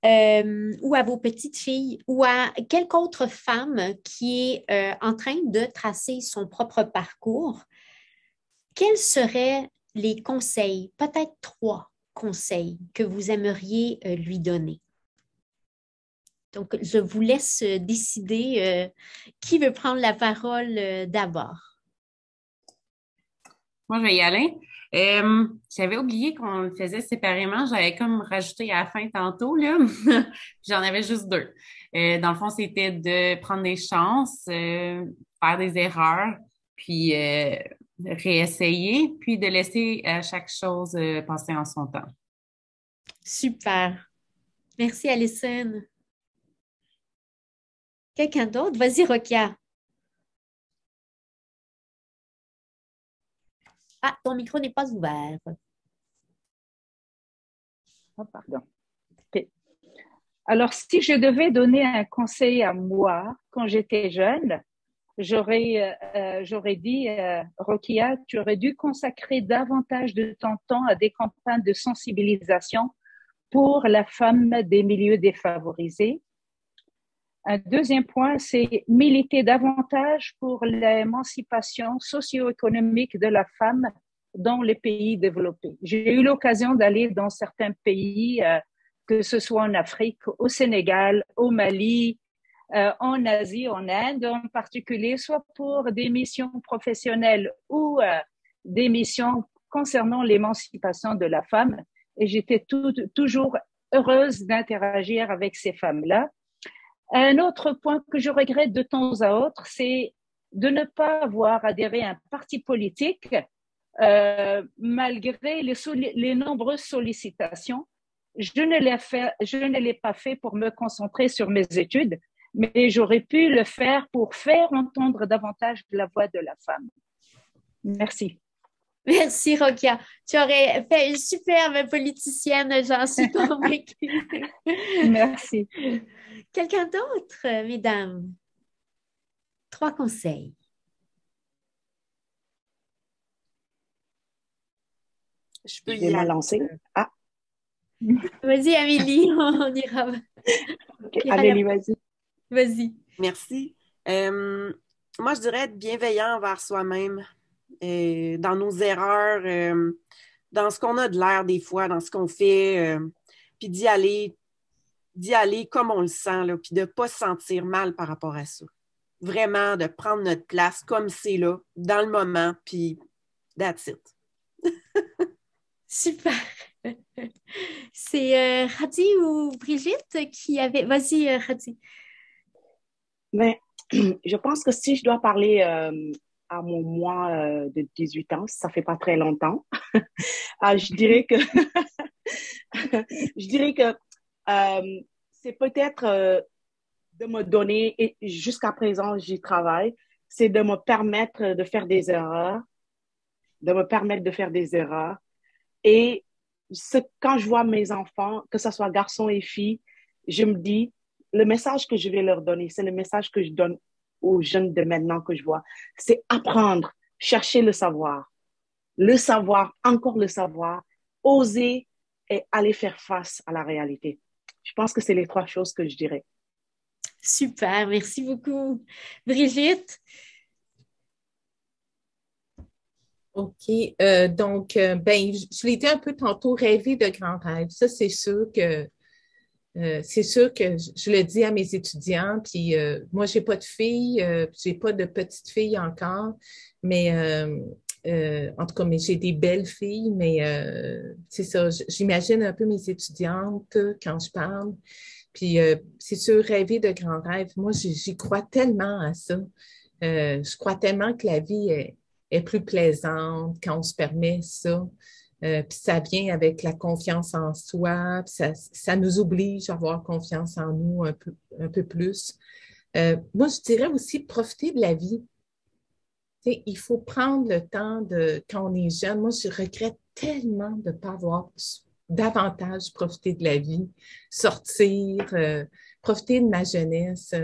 ou à vos petites filles, ou à quelque autre femme qui est en train de tracer son propre parcours. Quels seraient les conseils, peut-être 3 conseils que vous aimeriez lui donner? Donc, je vous laisse décider qui veut prendre la parole d'abord. Moi, je vais y aller. J'avais oublié qu'on le faisait séparément. J'avais comme rajouté à la fin tantôt, là. J'en avais juste 2. Dans le fond, c'était de prendre des chances, faire des erreurs, puis réessayer, puis de laisser chaque chose passer en son temps. Super. Merci, Alison. Quelqu'un d'autre? Vas-y, Rokia. Ah, ton micro n'est pas ouvert. Oh, pardon. Okay. Alors, si je devais donner un conseil à moi quand j'étais jeune, j'aurais dit, Rokia, tu aurais dû consacrer davantage de ton temps à des campagnes de sensibilisation pour la femme des milieux défavorisés. Un deuxième point, c'est militer davantage pour l'émancipation socio-économique de la femme dans les pays développés. J'ai eu l'occasion d'aller dans certains pays, que ce soit en Afrique, au Sénégal, au Mali, en Asie, en Inde en particulier, soit pour des missions professionnelles ou des missions concernant l'émancipation de la femme. Et j'étais toujours heureuse d'interagir avec ces femmes-là. Un autre point que je regrette de temps à autre, c'est de ne pas avoir adhéré à un parti politique malgré les nombreuses sollicitations. Je ne l'ai pas fait pour me concentrer sur mes études, mais j'aurais pu le faire pour faire entendre davantage la voix de la femme. Merci. Merci, Rokia. Tu aurais fait une superbe politicienne, j'en suis convaincue. Merci. Quelqu'un d'autre, mesdames? 3 conseils. Je vais me lancer. Ah. Vas-y, Amélie, on ira. Okay. Amélie, vas-y. Vas-y. Merci. Moi, je dirais être bienveillant envers soi-même, dans nos erreurs, dans ce qu'on a de l'air des fois, dans ce qu'on fait, puis d'y aller comme on le sent, là, puis de ne pas se sentir mal par rapport à ça. Vraiment, de prendre notre place comme c'est là, dans le moment, puis that's it. Super. C'est Radi ou Brigitte qui avait... Vas-y, Radi. Mais je pense que si je dois parler à mon moi de 18 ans, ça fait pas très longtemps, je dirais que c'est peut-être de me donner, et jusqu'à présent j'y travaille, c'est de me permettre de faire des erreurs, et quand je vois mes enfants, que ce soit garçons et filles, je me dis, le message que je vais leur donner, c'est le message que je donne aux jeunes de maintenant que je vois. C'est apprendre, chercher le savoir, encore le savoir, oser et aller faire face à la réalité. Je pense que c'est les 3 choses que je dirais. Super, merci beaucoup. Brigitte? OK. Donc, je l'ai dit un peu tantôt, rêver de grands rêves. Ça, c'est sûr que je le dis à mes étudiants. Puis moi, j'ai pas de filles, j'ai pas de petites filles encore, mais en tout cas, mais j'ai des belles filles. Mais c'est ça. J'imagine un peu mes étudiantes quand je parle. Puis c'est sûr, rêver de grands rêves. Moi, j'y crois tellement à ça. Je crois tellement que la vie est plus plaisante quand on se permet ça. Puis ça vient avec la confiance en soi, puis ça nous oblige à avoir confiance en nous un peu plus. Moi, je dirais aussi profiter de la vie. T'sais, il faut prendre le temps quand on est jeune. Moi, je regrette tellement de ne pas avoir davantage profité de la vie, sortir, profiter de ma jeunesse.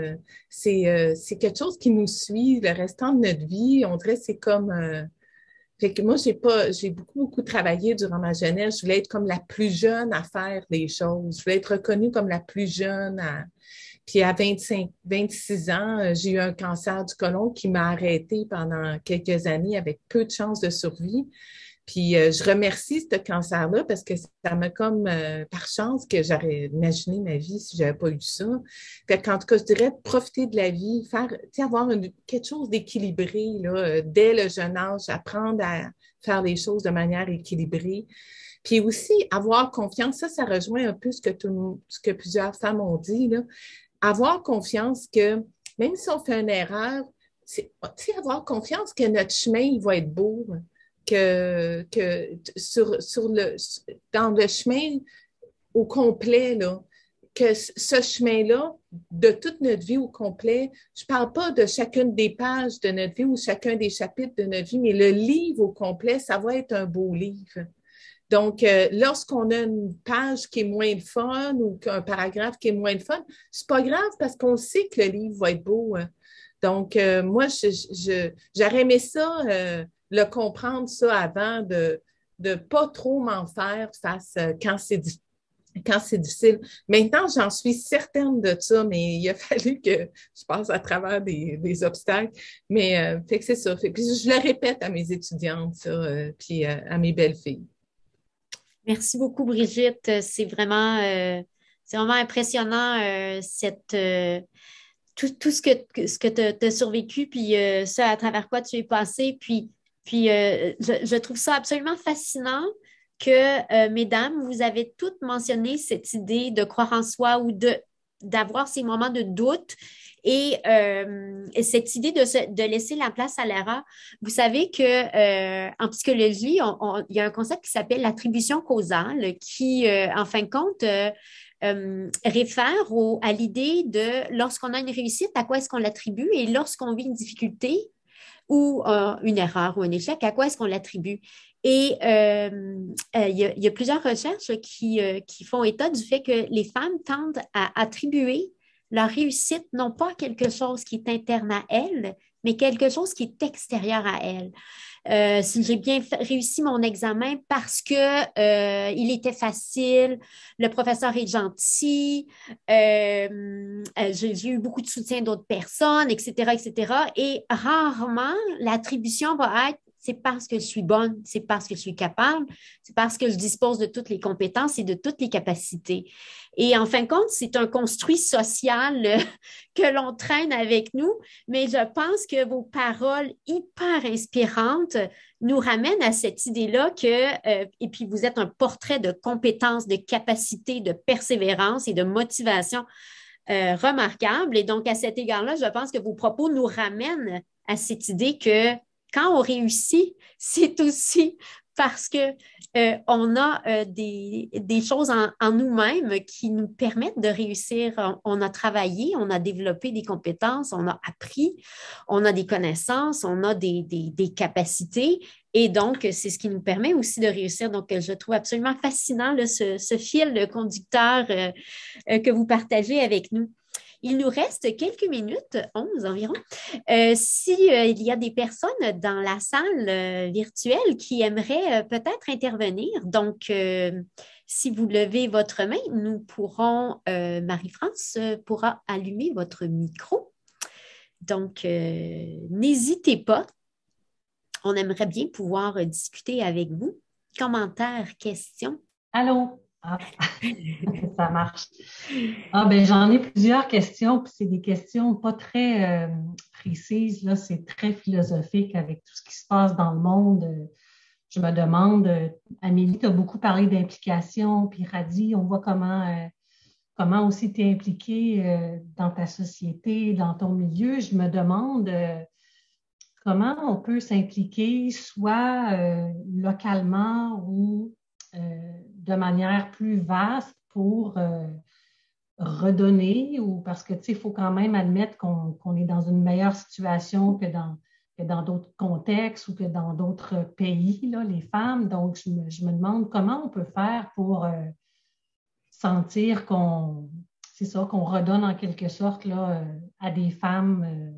C'est quelque chose qui nous suit le restant de notre vie. On dirait que c'est comme... Fait que moi, j'ai beaucoup travaillé durant ma jeunesse. Je voulais être comme la plus jeune à faire des choses. Je voulais être reconnue comme la plus jeune. Puis à 26 ans, j'ai eu un cancer du côlon qui m'a arrêtée pendant quelques années avec peu de chances de survie. Puis je remercie ce cancer-là parce que ça m'a comme, par chance, que j'aurais imaginé ma vie si j'avais pas eu ça. Fait qu'en tout cas, je dirais profiter de la vie, avoir quelque chose d'équilibré là, dès le jeune âge, apprendre à faire les choses de manière équilibrée. Puis aussi, avoir confiance, ça rejoint un peu ce que plusieurs femmes ont dit, là. Avoir confiance que même si on fait une erreur, c'est avoir confiance que notre chemin, il va être beau. Que dans le chemin, au complet, là, que ce chemin-là, de toute notre vie au complet, je ne parle pas de chacune des pages de notre vie ou chacun des chapitres de notre vie, mais le livre au complet, ça va être un beau livre. Donc, lorsqu'on a une page qui est moins de fun ou un paragraphe qui est moins de fun, c'est pas grave parce qu'on sait que le livre va être beau. Hein. Donc, moi, j'aurais aimé ça, le comprendre ça avant de ne pas trop m'en faire face quand c'est difficile. Maintenant, j'en suis certaine de ça, mais il a fallu que je passe à travers des obstacles. Mais fait que c'est ça. Puis je le répète à mes étudiantes, ça, puis à mes belles filles. Merci beaucoup, Brigitte. C'est vraiment impressionnant tout ce que tu as survécu, puis ça à travers quoi tu es passé. Je trouve ça absolument fascinant que, mesdames, vous avez toutes mentionné cette idée de croire en soi ou d'avoir ces moments de doute et cette idée de laisser la place à l'erreur. Vous savez en psychologie, il y a un concept qui s'appelle l'attribution causale qui, en fin de compte, réfère à l'idée de lorsqu'on a une réussite, à quoi est-ce qu'on l'attribue et lorsqu'on vit une difficulté ou une erreur ou un échec, à quoi est-ce qu'on l'attribue? Et il y a plusieurs recherches qui font état du fait que les femmes tendent à attribuer leur réussite non pas à quelque chose qui est interne à elles, mais quelque chose qui est extérieur à elles. Si j'ai bien réussi mon examen parce que il était facile, le professeur est gentil, j'ai eu beaucoup de soutien d'autres personnes, etc., etc. Et rarement, l'attribution va être c'est parce que je suis bonne, c'est parce que je suis capable, c'est parce que je dispose de toutes les compétences et de toutes les capacités. Et en fin de compte, c'est un construit social que l'on traîne avec nous, mais je pense que vos paroles hyper inspirantes nous ramènent à cette idée-là et puis vous êtes un portrait de compétences, de capacité, de persévérance et de motivation remarquable. Et donc, à cet égard-là, je pense que vos propos nous ramènent à cette idée que quand on réussit, c'est aussi parce que on a des choses en nous-mêmes qui nous permettent de réussir. On a travaillé, on a développé des compétences, on a appris, on a des connaissances, on a des capacités. Et donc, c'est ce qui nous permet aussi de réussir. Donc, je trouve absolument fascinant là, ce fil conducteur que vous partagez avec nous. Il nous reste quelques minutes, 11 environ. Il y a des personnes dans la salle virtuelle qui aimeraient peut-être intervenir, donc si vous levez votre main, nous pourrons, Marie-France pourra allumer votre micro. Donc, n'hésitez pas. On aimerait bien pouvoir discuter avec vous. Commentaires, questions? Allô? Ah, ça marche. J'en ai plusieurs questions, puis c'est des questions pas très précises, là, c'est très philosophique avec tout ce qui se passe dans le monde. Je me demande, Amélie, tu as beaucoup parlé d'implication, puis Radi, on voit comment aussi tu es impliquée dans ta société, dans ton milieu. Je me demande comment on peut s'impliquer, soit localement ou de manière plus vaste pour redonner ou parce que, tu sais, il faut quand même admettre qu'on est dans une meilleure situation que dans d'autres contextes ou que dans d'autres pays, là, les femmes. Donc, je me demande comment on peut faire pour sentir qu'on redonne en quelque sorte là, à des femmes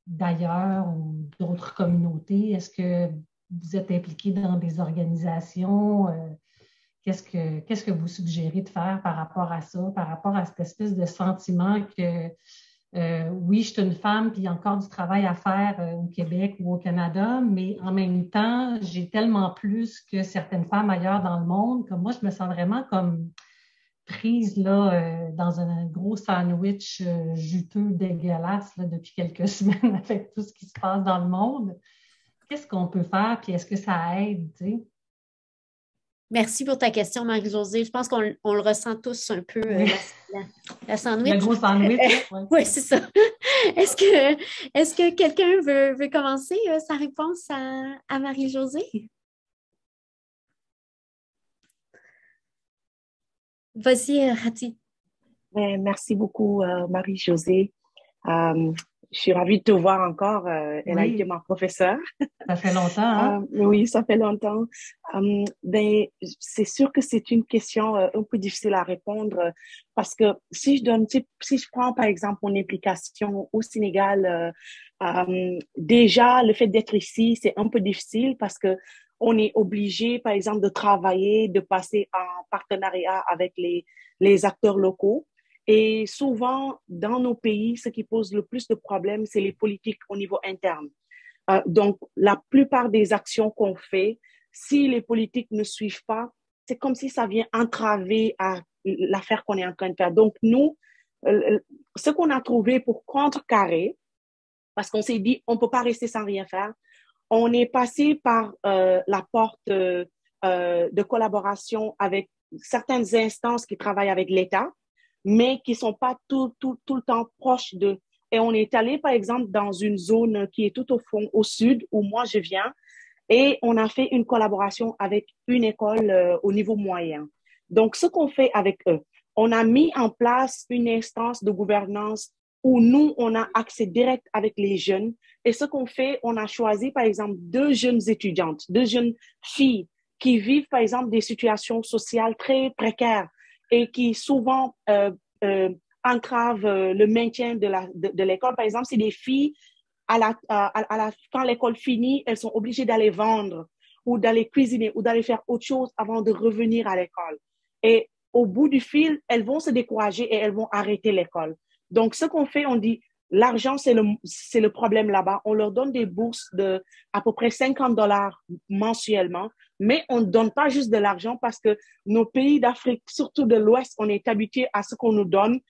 d'ailleurs ou d'autres communautés. Est-ce que vous êtes impliqués dans des organisations? Qu'est-ce que vous suggérez de faire par rapport à ça, par rapport à cette espèce de sentiment que oui, je suis une femme, puis il y a encore du travail à faire au Québec ou au Canada, mais en même temps, j'ai tellement plus que certaines femmes ailleurs dans le monde, que moi, je me sens vraiment comme prise là, dans un gros sandwich juteux, dégueulasse là, depuis quelques semaines avec tout ce qui se passe dans le monde. Qu'est-ce qu'on peut faire, puis est-ce que ça aide, tu sais? Merci pour ta question, Marie-Josée. Je pense qu'on le ressent tous un peu, la sandwich. Le gros sandwich. Oui, c'est ça. Est-ce que quelqu'un veut commencer sa réponse à Marie-Josée? Vas-y, Rati. Merci beaucoup, Marie-Josée. Je suis ravie de te voir encore. Elle a été ma professeure. Ça fait longtemps, hein? Oui, ça fait longtemps. C'est sûr que c'est une question un peu difficile à répondre parce que si je prends par exemple mon implication au Sénégal, déjà le fait d'être ici, c'est un peu difficile parce que on est obligé, par exemple, de travailler, de passer en partenariat avec les acteurs locaux. Et souvent, dans nos pays, ce qui pose le plus de problèmes, c'est les politiques au niveau interne. Donc, la plupart des actions qu'on fait, si les politiques ne suivent pas, c'est comme si ça vient entraver à l'affaire qu'on est en train de faire. Donc, nous, ce qu'on a trouvé pour contrecarrer, parce qu'on s'est dit, on ne peut pas rester sans rien faire, on est passé par la porte de collaboration avec certaines instances qui travaillent avec l'État, mais qui ne sont pas tout le temps proches de. Et on est allé, par exemple, dans une zone qui est tout au fond, au sud, où moi je viens, et on a fait une collaboration avec une école au niveau moyen. Donc, ce qu'on fait avec eux, on a mis en place une instance de gouvernance où nous, on a accès direct avec les jeunes. Et ce qu'on fait, on a choisi, par exemple, 2 jeunes étudiantes, 2 jeunes filles qui vivent, par exemple, des situations sociales très précaires et qui souvent entravent le maintien de l'école. Par exemple, c'est des filles, quand l'école finit, elles sont obligées d'aller vendre ou d'aller cuisiner ou d'aller faire autre chose avant de revenir à l'école. Et au bout du fil, elles vont se décourager et elles vont arrêter l'école. Donc, ce qu'on fait, on dit, l'argent, c'est le problème là-bas. On leur donne des bourses de à peu près $50 mensuellement, mais on ne donne pas juste de l'argent parce que nos pays d'Afrique, surtout de l'Ouest, on est habitué à ce qu'on nous donne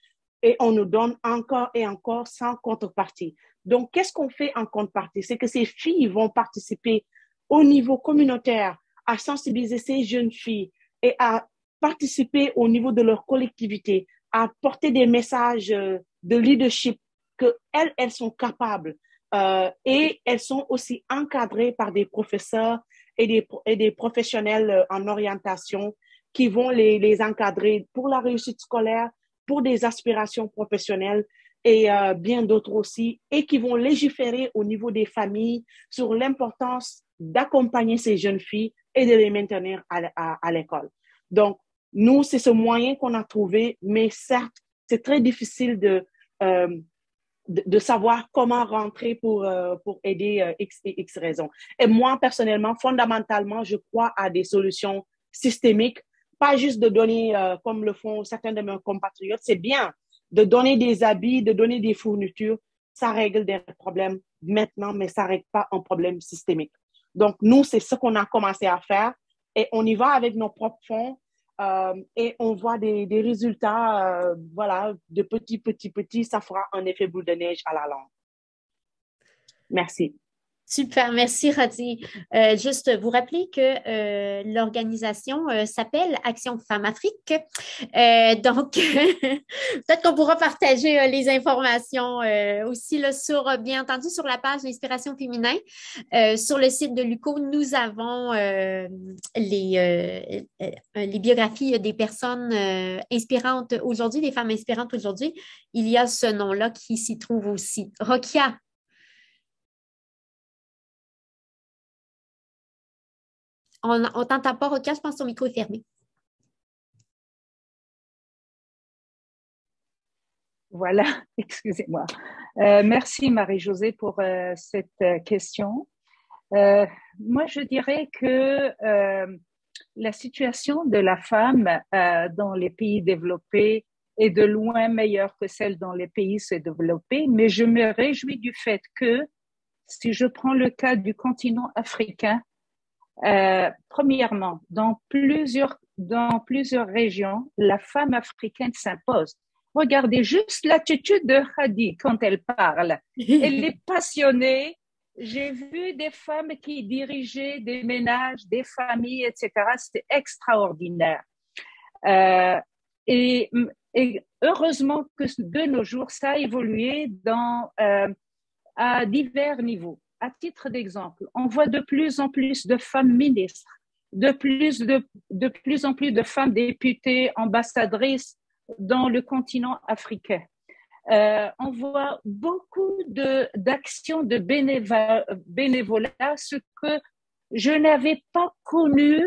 et on nous donne encore et encore sans contrepartie. Donc, qu'est-ce qu'on fait en contrepartie? C'est que ces filles vont participer au niveau communautaire à sensibiliser ces jeunes filles et à participer au niveau de leur collectivité, à porter des messages de leadership qu'elles sont capables. Et elles sont aussi encadrées par des professeurs et des professionnels en orientation qui vont les encadrer pour la réussite scolaire, pour des aspirations professionnelles et bien d'autres aussi, et qui vont légiférer au niveau des familles sur l'importance d'accompagner ces jeunes filles et de les maintenir à l'école. Donc, nous, c'est ce moyen qu'on a trouvé, mais certes, c'est très difficile de savoir comment rentrer pour aider X raisons. Et moi, personnellement, fondamentalement, je crois à des solutions systémiques, pas juste de donner, comme le font certains de mes compatriotes, c'est bien de donner des habits, de donner des fournitures, ça règle des problèmes maintenant, mais ça ne règle pas un problème systémique. Donc, nous, c'est ce qu'on a commencé à faire et on y va avec nos propres fonds. Et on voit des résultats, voilà, de petit, ça fera un effet boule de neige à la longue. Merci. Super, merci Rati. Juste vous rappeler que l'organisation s'appelle Action Femmes Afrique. Donc, peut-être qu'on pourra partager les informations aussi là, bien entendu, sur la page L'Inspiration féminin. Sur le site de l'UQO, nous avons les biographies des personnes inspirantes aujourd'hui, des femmes inspirantes aujourd'hui. Il y a ce nom-là qui s'y trouve aussi. Rokia. On t'entend pas, Rokia, je pense que ton micro est fermé. Voilà, excusez-moi. Merci Marie-Josée pour cette question. Moi, je dirais que la situation de la femme dans les pays développés est de loin meilleure que celle dans les pays sous-développés, mais je me réjouis du fait que, si je prends le cas du continent africain, premièrement, dans plusieurs régions, la femme africaine s'impose. Regardez juste l'attitude de Hadi quand elle parle. Elle est passionnée. J'ai vu des femmes qui dirigeaient des ménages, des familles, etc. C'était extraordinaire. Et heureusement que de nos jours, ça a évolué à divers niveaux. À titre d'exemple, on voit de plus en plus de femmes ministres. de plus en plus de femmes députées, ambassadrices dans le continent africain. On voit beaucoup d'actions de bénévolat, ce que je n'avais pas connu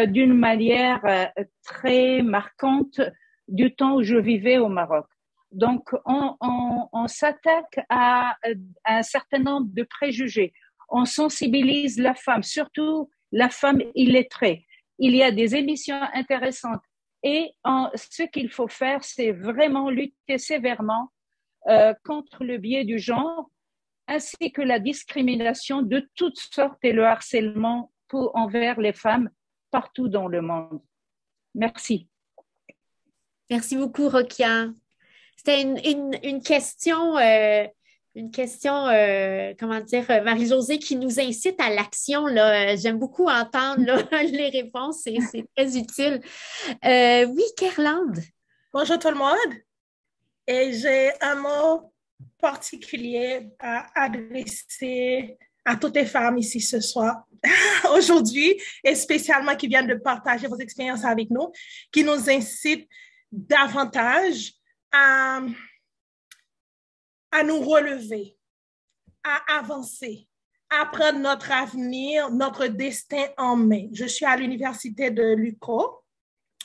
d'une manière très marquante du temps où je vivais au Maroc. Donc, on s'attaque à un certain nombre de préjugés. On sensibilise la femme, surtout la femme illettrée. Il y a des émissions intéressantes. Et ce qu'il faut faire, c'est vraiment lutter sévèrement contre le biais du genre, ainsi que la discrimination de toutes sortes et le harcèlement envers les femmes partout dans le monde. Merci. Merci beaucoup, Rokia. C'était une question, comment dire, Marie-Josée, qui nous incite à l'action. J'aime beaucoup entendre là, les réponses, c'est très utile. Oui, Kerlande. Bonjour tout le monde. Et j'ai un mot particulier à adresser à toutes les femmes ici ce soir, aujourd'hui, et spécialement qui viennent de partager vos expériences avec nous, qui nous incitent davantage à nous relever, à avancer, à prendre notre avenir, notre destin en main. Je suis à l'université de l'UQO.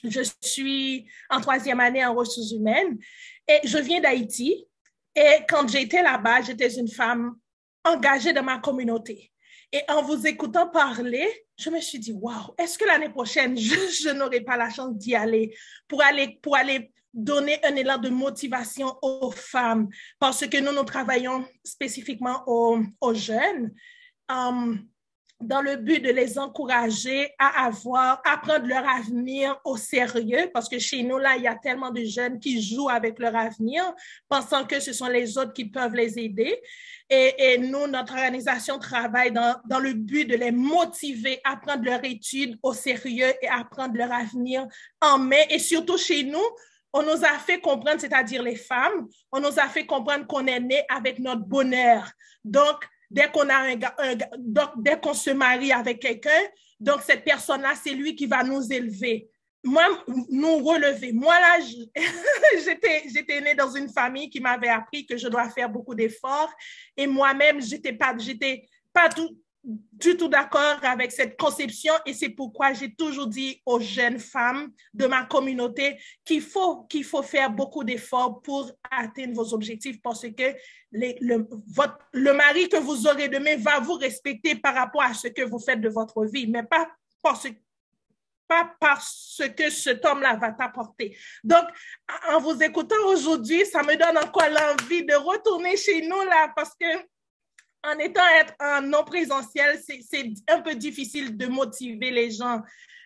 Je suis en 3e année en ressources humaines et je viens d'Haïti. Et quand j'étais là-bas, j'étais une femme engagée dans ma communauté. Et en vous écoutant parler, je me suis dit, waouh, est-ce que l'année prochaine, je n'aurai pas la chance d'y aller pour aller donner un élan de motivation aux femmes, parce que nous travaillons spécifiquement aux jeunes, dans le but de les encourager à prendre leur avenir au sérieux, parce que chez nous, là, il y a tellement de jeunes qui jouent avec leur avenir, pensant que ce sont les autres qui peuvent les aider. Et nous, notre organisation travaille dans le but de les motiver à prendre leur étude au sérieux et à prendre leur avenir en main. Et surtout chez nous, on nous a fait comprendre, c'est-à-dire les femmes, on nous a fait comprendre qu'on est né avec notre bonheur. Donc, dès qu'on se marie avec quelqu'un, donc cette personne-là, c'est lui qui va nous élever, nous relever. Moi, là, j'étais née dans une famille qui m'avait appris que je dois faire beaucoup d'efforts et moi-même, j'étais pas du tout d'accord avec cette conception et c'est pourquoi j'ai toujours dit aux jeunes femmes de ma communauté qu'il faut faire beaucoup d'efforts pour atteindre vos objectifs parce que le mari que vous aurez demain va vous respecter par rapport à ce que vous faites de votre vie, mais pas parce que cet homme-là va t'apporter. Donc, en vous écoutant aujourd'hui, ça me donne encore l'envie de retourner chez nous là parce que en étant en non présentiel, c'est un peu difficile de motiver les gens.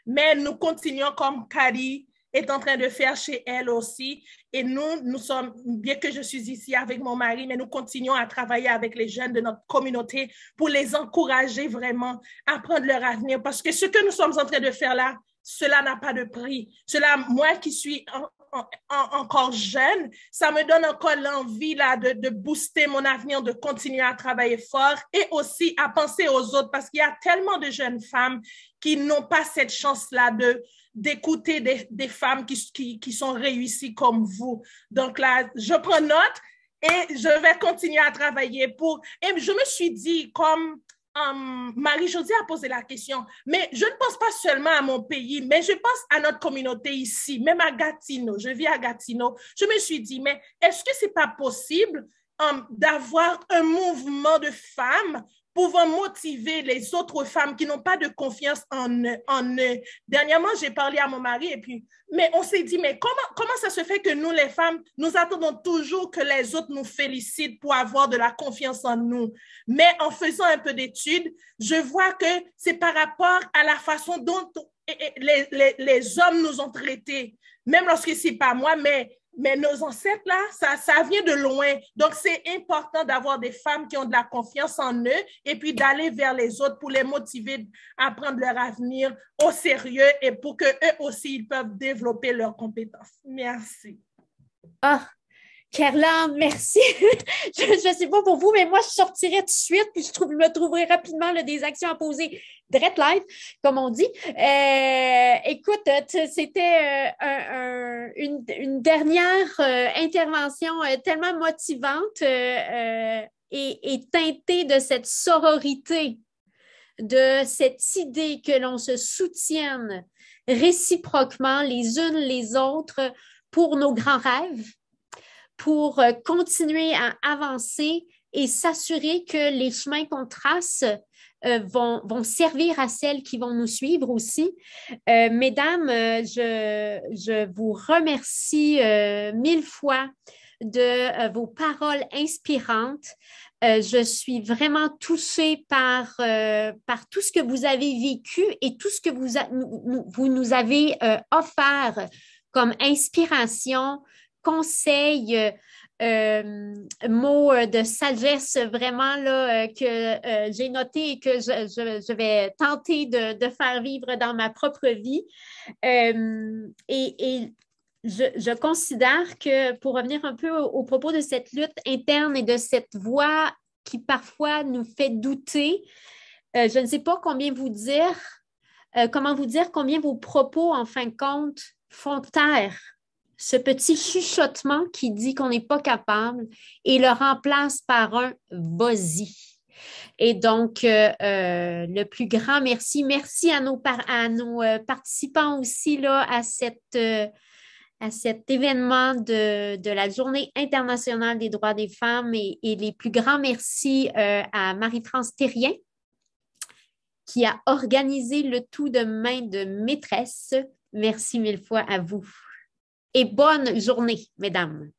Mais nous continuons comme Kari est en train de faire chez elle aussi. Et nous sommes, bien que je suis ici avec mon mari, mais nous continuons à travailler avec les jeunes de notre communauté pour les encourager vraiment à prendre leur avenir. Parce que ce que nous sommes en train de faire là, cela n'a pas de prix. Moi qui suis encore jeune, ça me donne encore l'envie là de booster mon avenir, de continuer à travailler fort et aussi à penser aux autres parce qu'il y a tellement de jeunes femmes qui n'ont pas cette chance-là d'écouter des femmes qui sont réussies comme vous. Donc là, je prends note et je vais continuer à travailler et je me suis dit comme Marie-Josée a posé la question, mais je ne pense pas seulement à mon pays, mais je pense à notre communauté ici, même à Gatineau. Je vis à Gatineau. Je me suis dit, mais est-ce que c'est pas possible d'avoir un mouvement de femmes pouvant motiver les autres femmes qui n'ont pas de confiance en eux. Dernièrement, j'ai parlé à mon mari mais on s'est dit, mais comment ça se fait que nous, les femmes, nous attendons toujours que les autres nous félicitent pour avoir de la confiance en nous. Mais en faisant un peu d'études, je vois que c'est par rapport à la façon dont les hommes nous ont traités. Même lorsque c'est pas moi, mais nos ancêtres, là, ça vient de loin. Donc, c'est important d'avoir des femmes qui ont de la confiance en eux et puis d'aller vers les autres pour les motiver à prendre leur avenir au sérieux et pour qu'eux aussi, ils peuvent développer leurs compétences. Merci. Ah, Kerlan, merci. Je ne sais pas pour vous, mais moi, je sortirais tout de suite, puis je me trouverais rapidement là, des actions à poser direct live, comme on dit. Écoute, c'était une dernière intervention tellement motivante et teintée de cette sororité, de cette idée que l'on se soutienne réciproquement les unes les autres pour nos grands rêves, pour continuer à avancer et s'assurer que les chemins qu'on trace vont servir à celles qui vont nous suivre aussi. Mesdames, je vous remercie 1000 fois de vos paroles inspirantes. Je suis vraiment touchée par tout ce que vous avez vécu et tout ce que vous nous avez offert comme inspiration, conseils, mots de sagesse vraiment là, que j'ai noté et que je vais tenter de faire vivre dans ma propre vie. Et je considère que, pour revenir un peu au propos de cette lutte interne et de cette voix qui parfois nous fait douter, je ne sais pas comment vous dire combien vos propos, en fin de compte, font taire ce petit chuchotement qui dit qu'on n'est pas capable et le remplace par un « vas-y ». Et donc, le plus grand merci. Merci à nos participants aussi là, à cet événement de la Journée internationale des droits des femmes et les plus grands merci à Marie-France Thérien qui a organisé le tout de main de maîtresse. Merci 1000 fois à vous. Et bonne journée, mesdames.